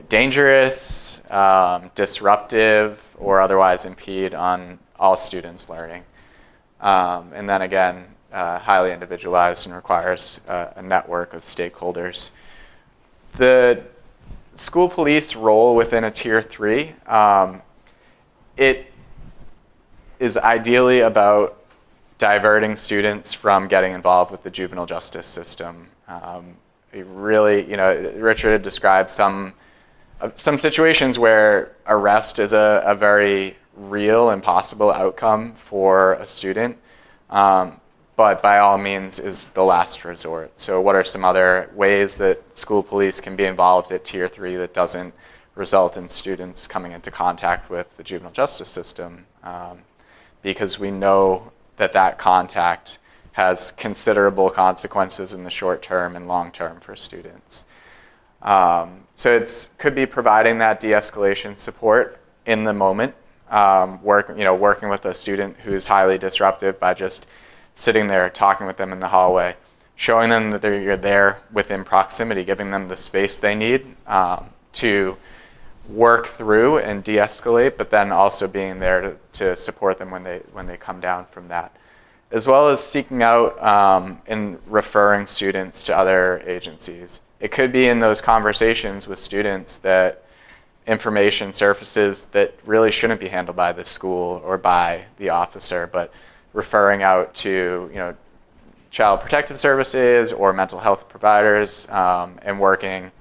dangerous, disruptive, or otherwise impede on all students' learning. And then again, highly individualized and requires a network of stakeholders. The school police role within a tier 3, it is ideally about diverting students from getting involved with the juvenile justice system. Richard had described some situations where arrest is a very real and possible outcome for a student. But by all means is the last resort. So what are some other ways that school police can be involved at tier 3 that doesn't result in students coming into contact with the juvenile justice system? Because we know that contact has considerable consequences in the short term and long term for students. So it could be providing that de-escalation support in the moment, working with a student who's highly disruptive by just sitting there, talking with them in the hallway, showing them that you're there within proximity, giving them the space they need to work through and de-escalate, but then also being there to support them when they come down from that. As well as seeking out and referring students to other agencies. It could be in those conversations with students that information surfaces that really shouldn't be handled by the school or by the officer, but referring out to child protective services or mental health providers and working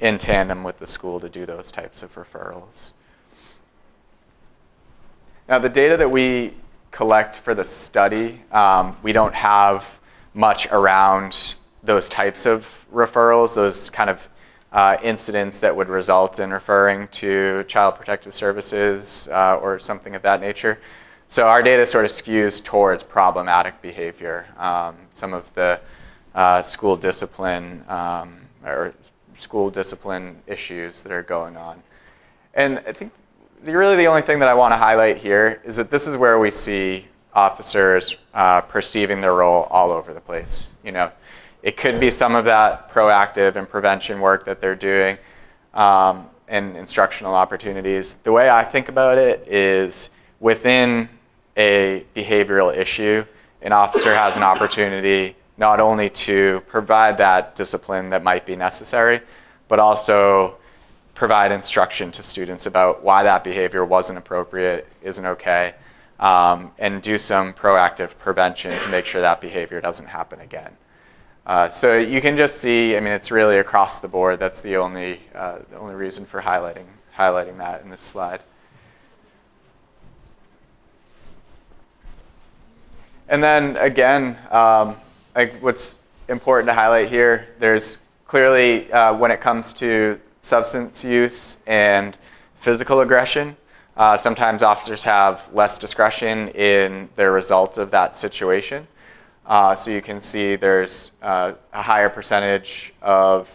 in tandem with the school to do those types of referrals. Now the data that we collect for the study, we don't have much around those types of referrals, those kind of incidents that would result in referring to Child Protective Services or something of that nature. So our data sort of skews towards problematic behavior, some of the school discipline or school discipline issues that are going on. And I think really the only thing that I want to highlight here is that this is where we see officers perceiving their role all over the place. You know, it could be some of that proactive and prevention work that they're doing and instructional opportunities. The way I think about it is within a behavioral issue, an officer has an opportunity not only to provide that discipline that might be necessary, but also provide instruction to students about why that behavior wasn't appropriate, isn't okay, and do some proactive prevention to make sure that behavior doesn't happen again. So you can just see, I mean, it's really across the board. That's the only reason for highlighting that in this slide. And then again, what's important to highlight here, there's clearly, when it comes to substance use and physical aggression, sometimes officers have less discretion in their result of that situation. So you can see there's a higher percentage of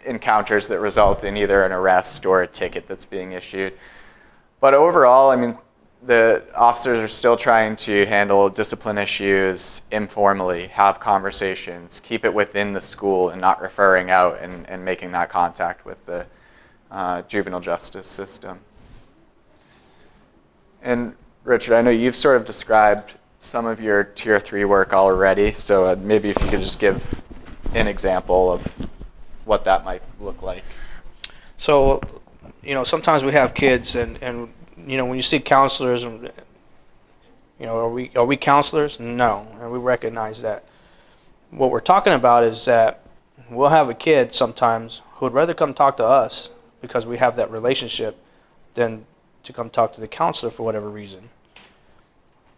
encounters that result in either an arrest or a ticket that's being issued. But overall, I mean, the officers are still trying to handle discipline issues informally, have conversations, keep it within the school and not referring out and making that contact with the juvenile justice system. And Richard, I know you've sort of described some of your Tier 3 work already, so maybe if you could just give an example of what that might look like. So, you know, sometimes we have kids and you know, when you see counselors, you know, are we counselors? No, and we recognize that. What we're talking about is that we'll have a kid sometimes who would rather come talk to us because we have that relationship than to come talk to the counselor for whatever reason.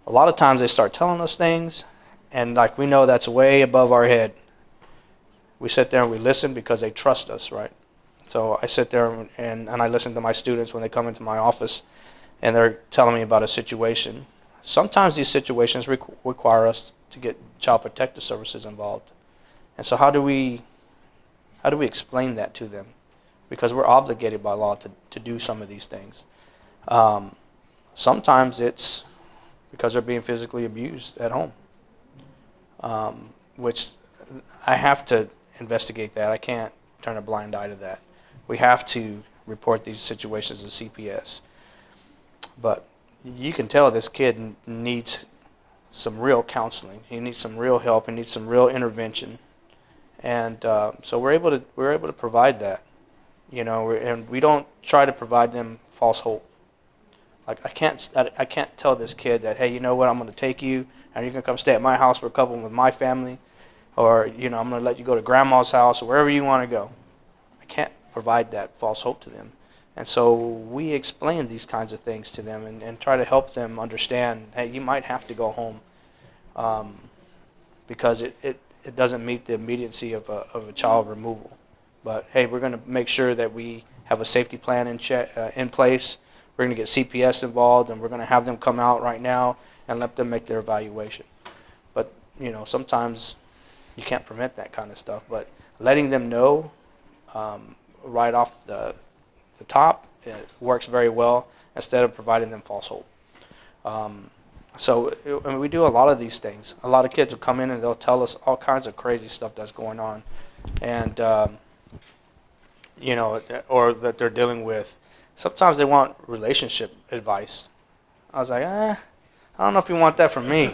A lot of times they start telling us things, and like we know that's way above our head. We sit there and we listen because they trust us, right? So I sit there and I listen to my students when they come into my office and they're telling me about a situation. Sometimes these situations require us to get Child Protective Services involved. And so how do we explain that to them? Because we're obligated by law to do some of these things. Sometimes it's because they're being physically abused at home, which I have to investigate that. I can't turn a blind eye to that. We have to report these situations to CPS. But you can tell this kid needs some real counseling. He needs some real help. He needs some real intervention, and so we're able to provide that, you know. And we don't try to provide them false hope. Like I can't tell this kid that, hey, you know what, I'm going to take you and you're going to come stay at my house for a couple with my family, or you know, I'm going to let you go to grandma's house or wherever you want to go. I can't provide that false hope to them. And so we explain these kinds of things to them and try to help them understand, hey, you might have to go home because it doesn't meet the immediacy of a child removal. But, hey, we're going to make sure that we have a safety plan in place. We're going to get CPS involved, and we're going to have them come out right now and let them make their evaluation. But, you know, sometimes you can't prevent that kind of stuff. But letting them know right off the top, it works very well instead of providing them false hope. So we do a lot of these things. A lot of kids will come in and they'll tell us all kinds of crazy stuff that's going on, and you know, or that they're dealing with. Sometimes they want relationship advice. I was like, I don't know if you want that from me,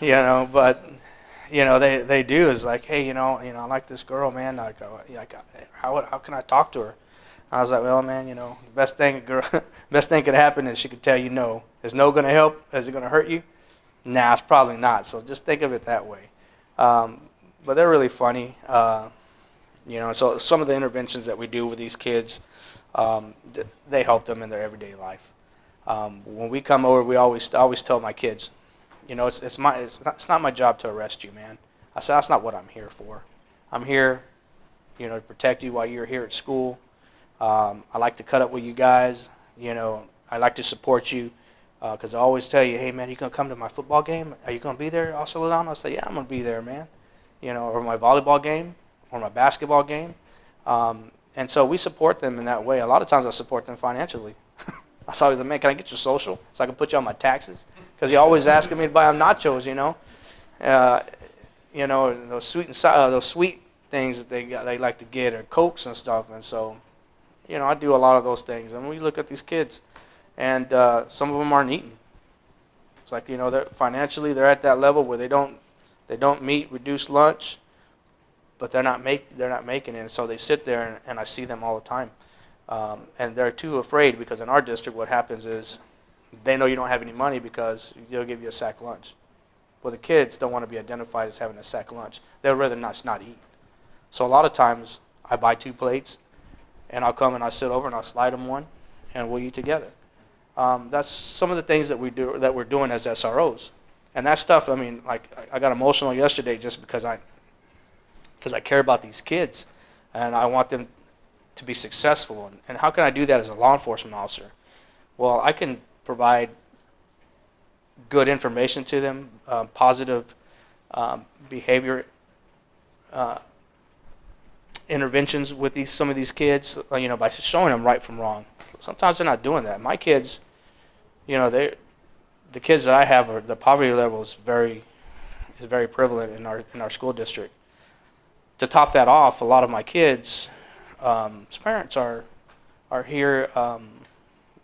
you know. But you know, they do. Is like, hey, you know, I like this girl, man. Like, how can I talk to her? I was like, well, man, you know, the best thing could happen is she could tell you no. Is no going to help? Is it going to hurt you? Nah, it's probably not. So just think of it that way. But they're really funny. You know, so some of the interventions that we do with these kids, they help them in their everyday life. When we come over, I always tell my kids, you know, it's not my job to arrest you, man. I said, that's not what I'm here for. I'm here to protect you while you're here at school. I like to cut up with you guys. I like to support you because I always tell you, hey, man, you going to come to my football game? Are you going to be there also, Lozano? I say, yeah, I'm going to be there, man. Or my volleyball game or my basketball game. And so we support them in that way. A lot of times I support them financially. I was always like, man, can I get your social so I can put you on my taxes? Because you're always asking me to buy them nachos, those sweet things that they like to get, or Cokes and stuff. And so, I do a lot of those things. And we look at these kids, and some of them aren't eating. It's like, they're financially they're at that level where they don't meet reduced lunch, but they're not making it. And so they sit there, and I see them all the time. And they're too afraid, because in our district what happens is they know you don't have any money because they'll give you a sack lunch. Well, the kids don't want to be identified as having a sack lunch. They'd rather not eat. So a lot of times I buy 2 plates, and I'll come and I'll sit over and I'll slide them one, and we'll eat together. That's some of the things that we're doing as SROs. And that stuff, I got emotional yesterday just because I care about these kids, and I want them to be successful. And how can I do that as a law enforcement officer? Well, I can provide good information to them, positive behavior interventions with some of these kids, by showing them right from wrong. Sometimes they're not doing that. My kids, the kids that I have, the poverty level is very prevalent in our school district. To top that off, a lot of my kids' parents are here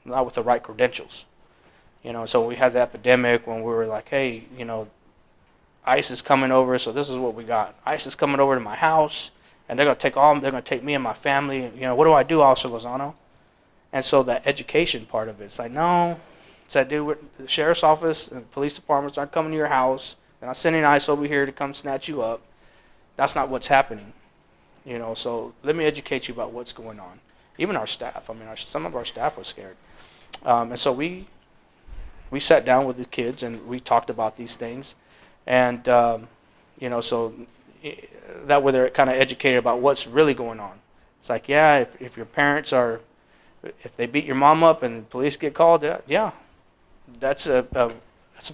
not with the right credentials. So we had the epidemic when we were like, hey, ICE is coming over, so this is what we got. ICE is coming over to my house, and they're going to take me and my family. What do I do, Officer Lozano? And so that education part of it's like, no, it's like, dude, the sheriff's office and the police departments aren't coming to your house. They're not sending ICE over here to come snatch you up. That's not what's happening. So let me educate you about what's going on. Even our staff, some of our staff was scared. And so we sat down with the kids and we talked about these things. And, so that way they're kind of educated about what's really going on. It's like, yeah, if your parents if they beat your mom up and the police get called, yeah, that's a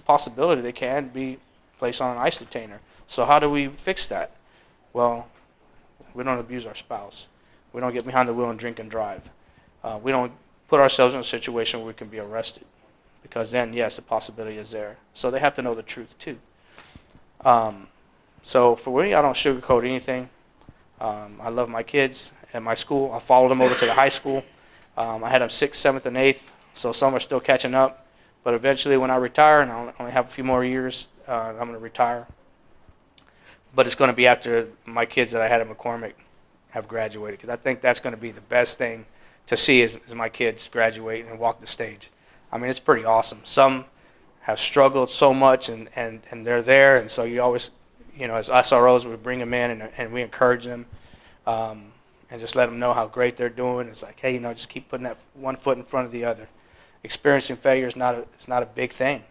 possibility. They can be placed on an ICE detainer. So how do we fix that? Well, we don't abuse our spouse. We don't get behind the wheel and drink and drive. We don't put ourselves in a situation where we can be arrested, because then, yes, the possibility is there. So they have to know the truth too. So for me, I don't sugarcoat anything. I love my kids at my school. I followed them over to the high school. I had them 6th, 7th, and 8th, so some are still catching up. But eventually when I retire, and I only have a few more years, I'm going to retire. But it's going to be after my kids that I had at McCormick have graduated, because I think that's going to be the best thing to see is my kids graduate and walk the stage. It's pretty awesome. Some have struggled so much, and they're there, and so you always, as SROs, we bring them in and we encourage them and just let them know how great they're doing. It's like, hey, just keep putting that one foot in front of the other. Experiencing failure is not a big thing.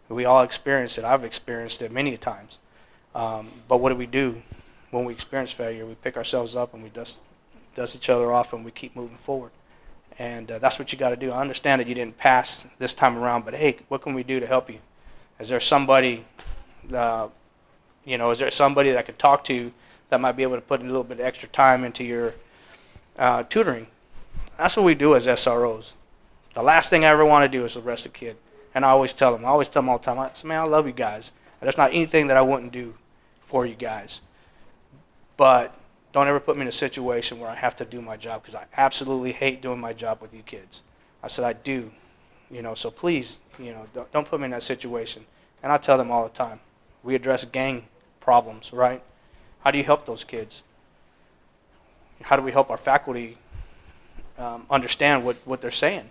We all experience it. I've experienced it many times. But what do? When we experience failure? We pick ourselves up and we dust each other off, and we keep moving forward. And that's what you got to do. I understand that you didn't pass this time around, but hey, what can we do to help you? Is there somebody, is there somebody that I could talk to that might be able to put a little bit of extra time into your tutoring? That's what we do as SROs. The last thing I ever want to do is arrest a kid. And I always tell them all the time, I say, man, I love you guys. And there's not anything that I wouldn't do for you guys. But don't ever put me in a situation where I have to do my job, because I absolutely hate doing my job with you kids. I said, I do. So please, don't put me in that situation. And I tell them all the time, we address gang problems, right? How do you help those kids? How do we help our faculty understand what they're saying?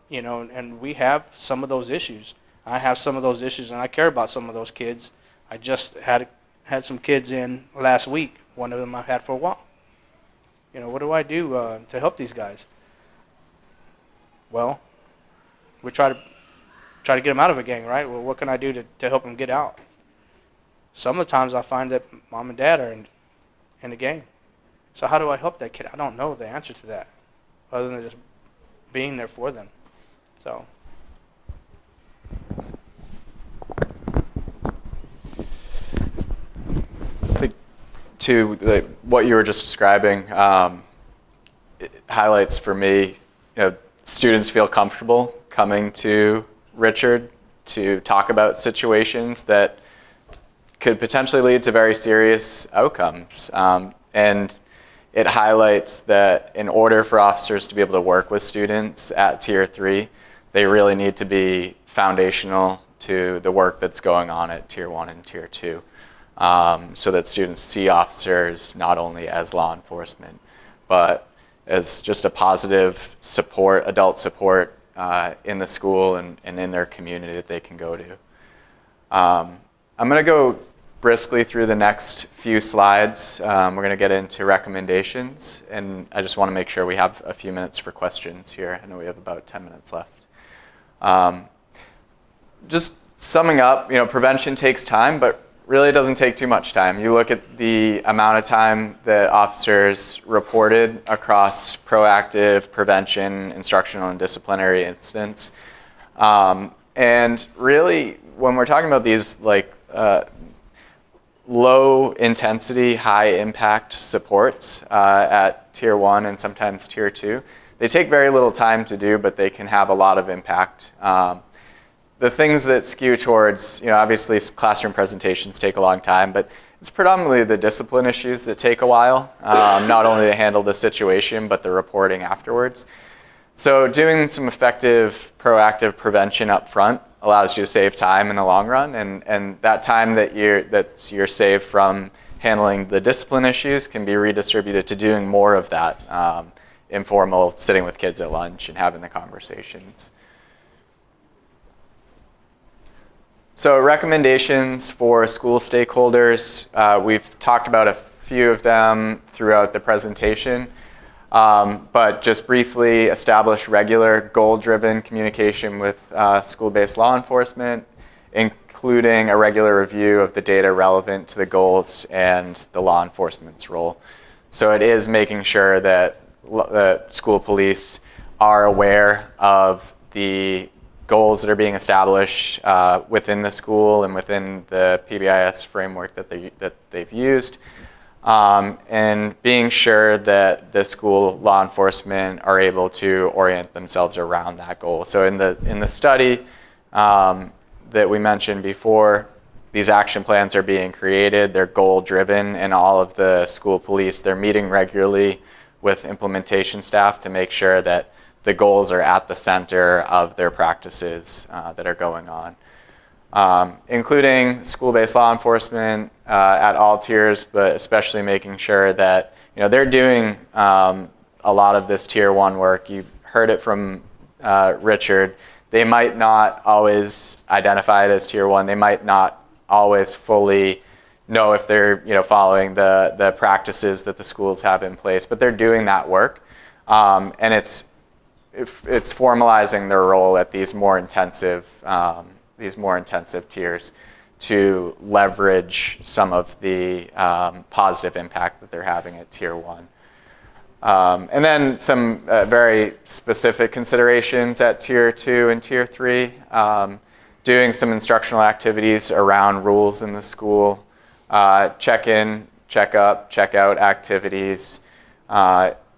And we have some of those issues. I have some of those issues, and I care about some of those kids. I just had some kids in last week. One of them I've had for a while. What do I do to help these guys? Well, we try to get them out of a gang, right? Well, what can I do to help them get out? Some of the times I find that mom and dad are in a gang. So how do I help that kid? I don't know the answer to that, other than just being there for them. So. I think to what you were just describing, it highlights for me, students feel comfortable coming to Richard to talk about situations that could potentially lead to very serious outcomes. And it highlights that in order for officers to be able to work with students at Tier 3, they really need to be foundational to the work that's going on at Tier 1 and Tier 2, so that students see officers not only as law enforcement, but as just a positive support, adult support in the school and in their community that they can go to. I'm going to go briskly through the next few slides. We're going to get into recommendations, and I just want to make sure we have a few minutes for questions here. I know we have about 10 minutes left. Just summing up, prevention takes time, but really doesn't take too much time. You look at the amount of time that officers reported across proactive, prevention, instructional, and disciplinary incidents. And really, when we're talking about these low intensity, high impact supports at Tier 1 and sometimes Tier 2, they take very little time to do, but they can have a lot of impact. The things that skew towards, obviously classroom presentations take a long time, but it's predominantly the discipline issues that take a while, not only to handle the situation, but the reporting afterwards. So doing some effective proactive prevention up front allows you to save time in the long run, and that time that you're saved from handling the discipline issues can be redistributed to doing more of that informal sitting with kids at lunch and having the conversations. So recommendations for school stakeholders, we've talked about a few of them throughout the presentation, but just briefly establish regular goal-driven communication with school-based law enforcement, including a regular review of the data relevant to the goals and the law enforcement's role. So it is making sure that the school police are aware of the goals that are being established within the school and within the PBIS framework that they've used, and being sure that the school law enforcement are able to orient themselves around that goal. So in the study that we mentioned before, these action plans are being created, they're goal driven, and all of the school police, they're meeting regularly with implementation staff to make sure that the goals are at the center of their practices that are going on, including school-based law enforcement at all tiers, but especially making sure that they're doing a lot of this Tier 1 work. You've heard it from Richard. They might not always identify it as Tier 1. They might not always fully know if they're following the practices that the schools have in place, but they're doing that work, and it's formalizing their role at these more intensive tiers to leverage some of the positive impact that they're having at Tier 1. And then some very specific considerations at Tier 2 and Tier 3, doing some instructional activities around rules in the school, check-in, check-up, check-out activities,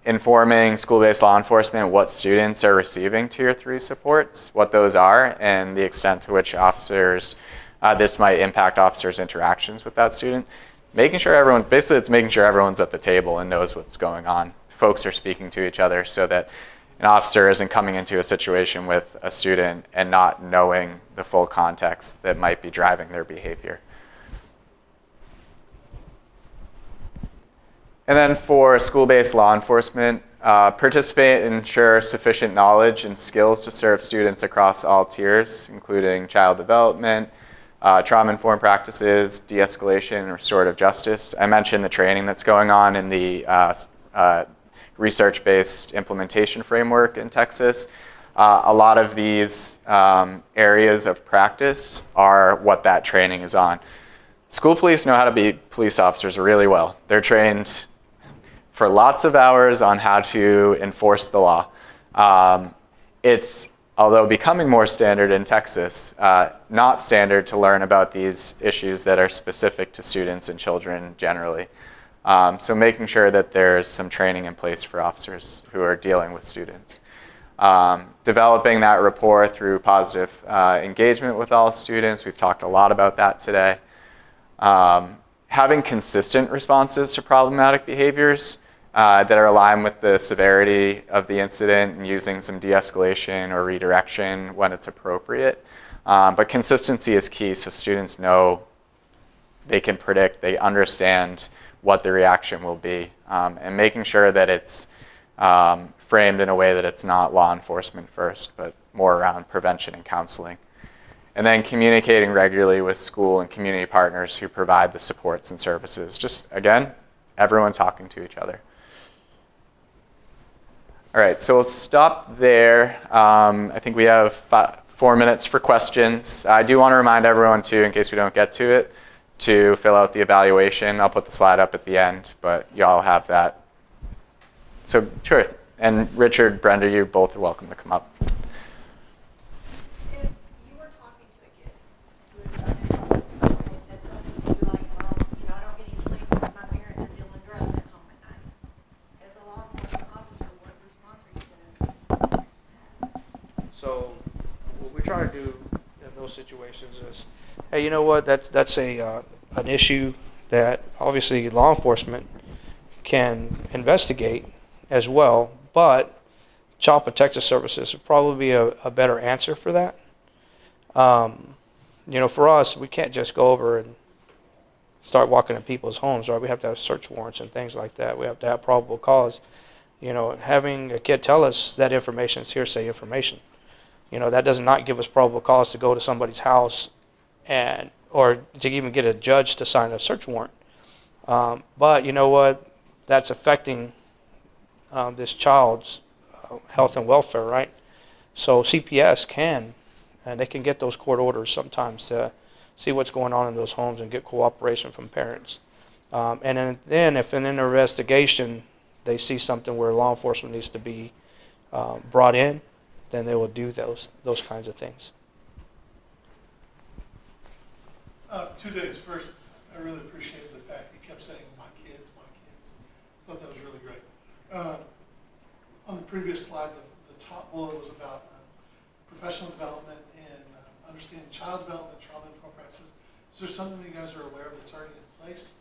informing school-based law enforcement what students are receiving Tier 3 supports, what those are, and the extent to which officers, this might impact officers' interactions with that student. Making sure it's making sure everyone's at the table and knows what's going on. Folks are speaking to each other so that an officer isn't coming into a situation with a student and not knowing the full context that might be driving their behavior. And then for school-based law enforcement, participate and ensure sufficient knowledge and skills to serve students across all tiers, including child development, trauma-informed practices, de-escalation, and restorative justice. I mentioned the training that's going on in the research-based implementation framework in Texas. A lot of these areas of practice are what that training is on. School police know how to be police officers really well. They're trained for lots of hours on how to enforce the law. It's, although becoming more standard in Texas, not standard to learn about these issues that are specific to students and children generally. So making sure that there's some training in place for officers who are dealing with students. Developing that rapport through positive engagement with all students. We've talked a lot about that today. Having consistent responses to problematic behaviors that are aligned with the severity of the incident and using some de-escalation or redirection when it's appropriate. But consistency is key, so students know they can predict, they understand what the reaction will be, and making sure that it's framed in a way that it's not law enforcement first, but more around prevention and counseling. And then communicating regularly with school and community partners who provide the supports and services. Just, again, everyone talking to each other. All right, so we'll stop there. I think we have 4 minutes for questions. I do want to remind everyone too, in case we don't get to it, to fill out the evaluation. I'll put the slide up at the end, but y'all have that. So, sure. And Richard, Brenda, you both are welcome to come up. If you were talking to a kid who had done it, and they said something to you like, well, I don't get any sleep because my parents are dealing drugs at home at night. As a law enforcement officer, what response are you going to? So what we try to do in those situations is, hey, you know what? That's an issue that obviously law enforcement can investigate as well, but Child Protective Services would probably be a better answer for that. For us, we can't just go over and start walking in people's homes, right? We have to have search warrants and things like that. We have to have probable cause. Having a kid tell us that information is hearsay information. That does not give us probable cause to go to somebody's house or to even get a judge to sign a search warrant. But you know what? That's affecting this child's health and welfare, right? So CPS can, and they can get those court orders sometimes to see what's going on in those homes and get cooperation from parents. And then if in an investigation they see something where law enforcement needs to be brought in, then they will do those kinds of things. 2 things. First, I really appreciated the fact he kept saying, my kids, my kids. I thought that was really great. On the previous slide, the top bullet was about professional development and understanding child development, trauma-informed practices. Is there something that you guys are aware of that's already in place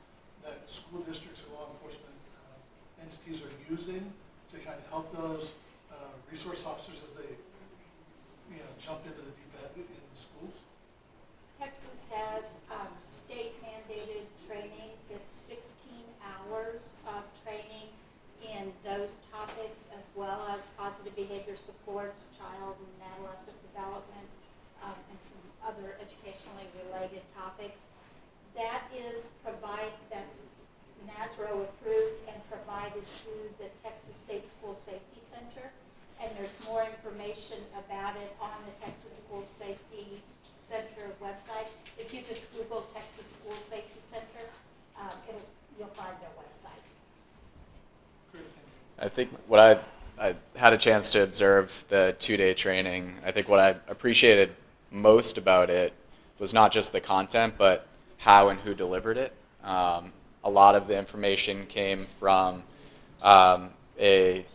that school districts or law enforcement entities are using to kind of help those resource officers as they jump into the deep end in schools? Texas has state mandated training. It's 16 hours of training in those topics, as well as positive behavior supports, child and adolescent development, and some other educationally related topics. That is that's NASRO approved and provided to the Texas State School Safety Center. And there's more information about it on the Texas School Safety Center website. If you just Google Texas School Safety Center, you'll find their website. I think what I had a chance to observe the 2-day training. I think what I appreciated most about it was not just the content, but how and who delivered it. A lot of the information came from a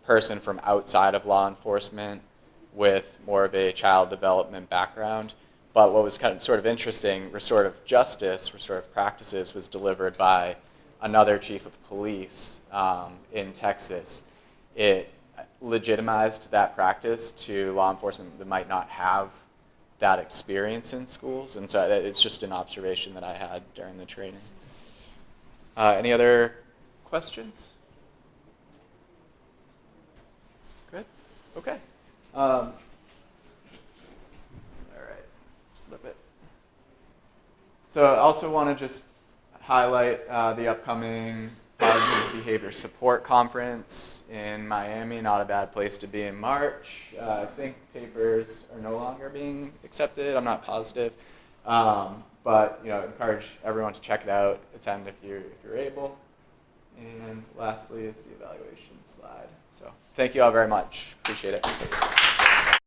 person from outside of law enforcement with more of a child development background. But what was kind of sort of interesting, restorative justice, restorative practices was delivered by another chief of police in Texas. It legitimized that practice to law enforcement that might not have that experience in schools. And so it's just an observation that I had during the training. Any other questions? Good? Okay. All right, flip it. So I also want to just highlight the upcoming Positive Behavior Support Conference in Miami. Not a bad place to be in March. I think papers are no longer being accepted. I'm not positive. But encourage everyone to check it out, attend if you're able. And lastly is the evaluation slide. So thank you all very much. Appreciate it.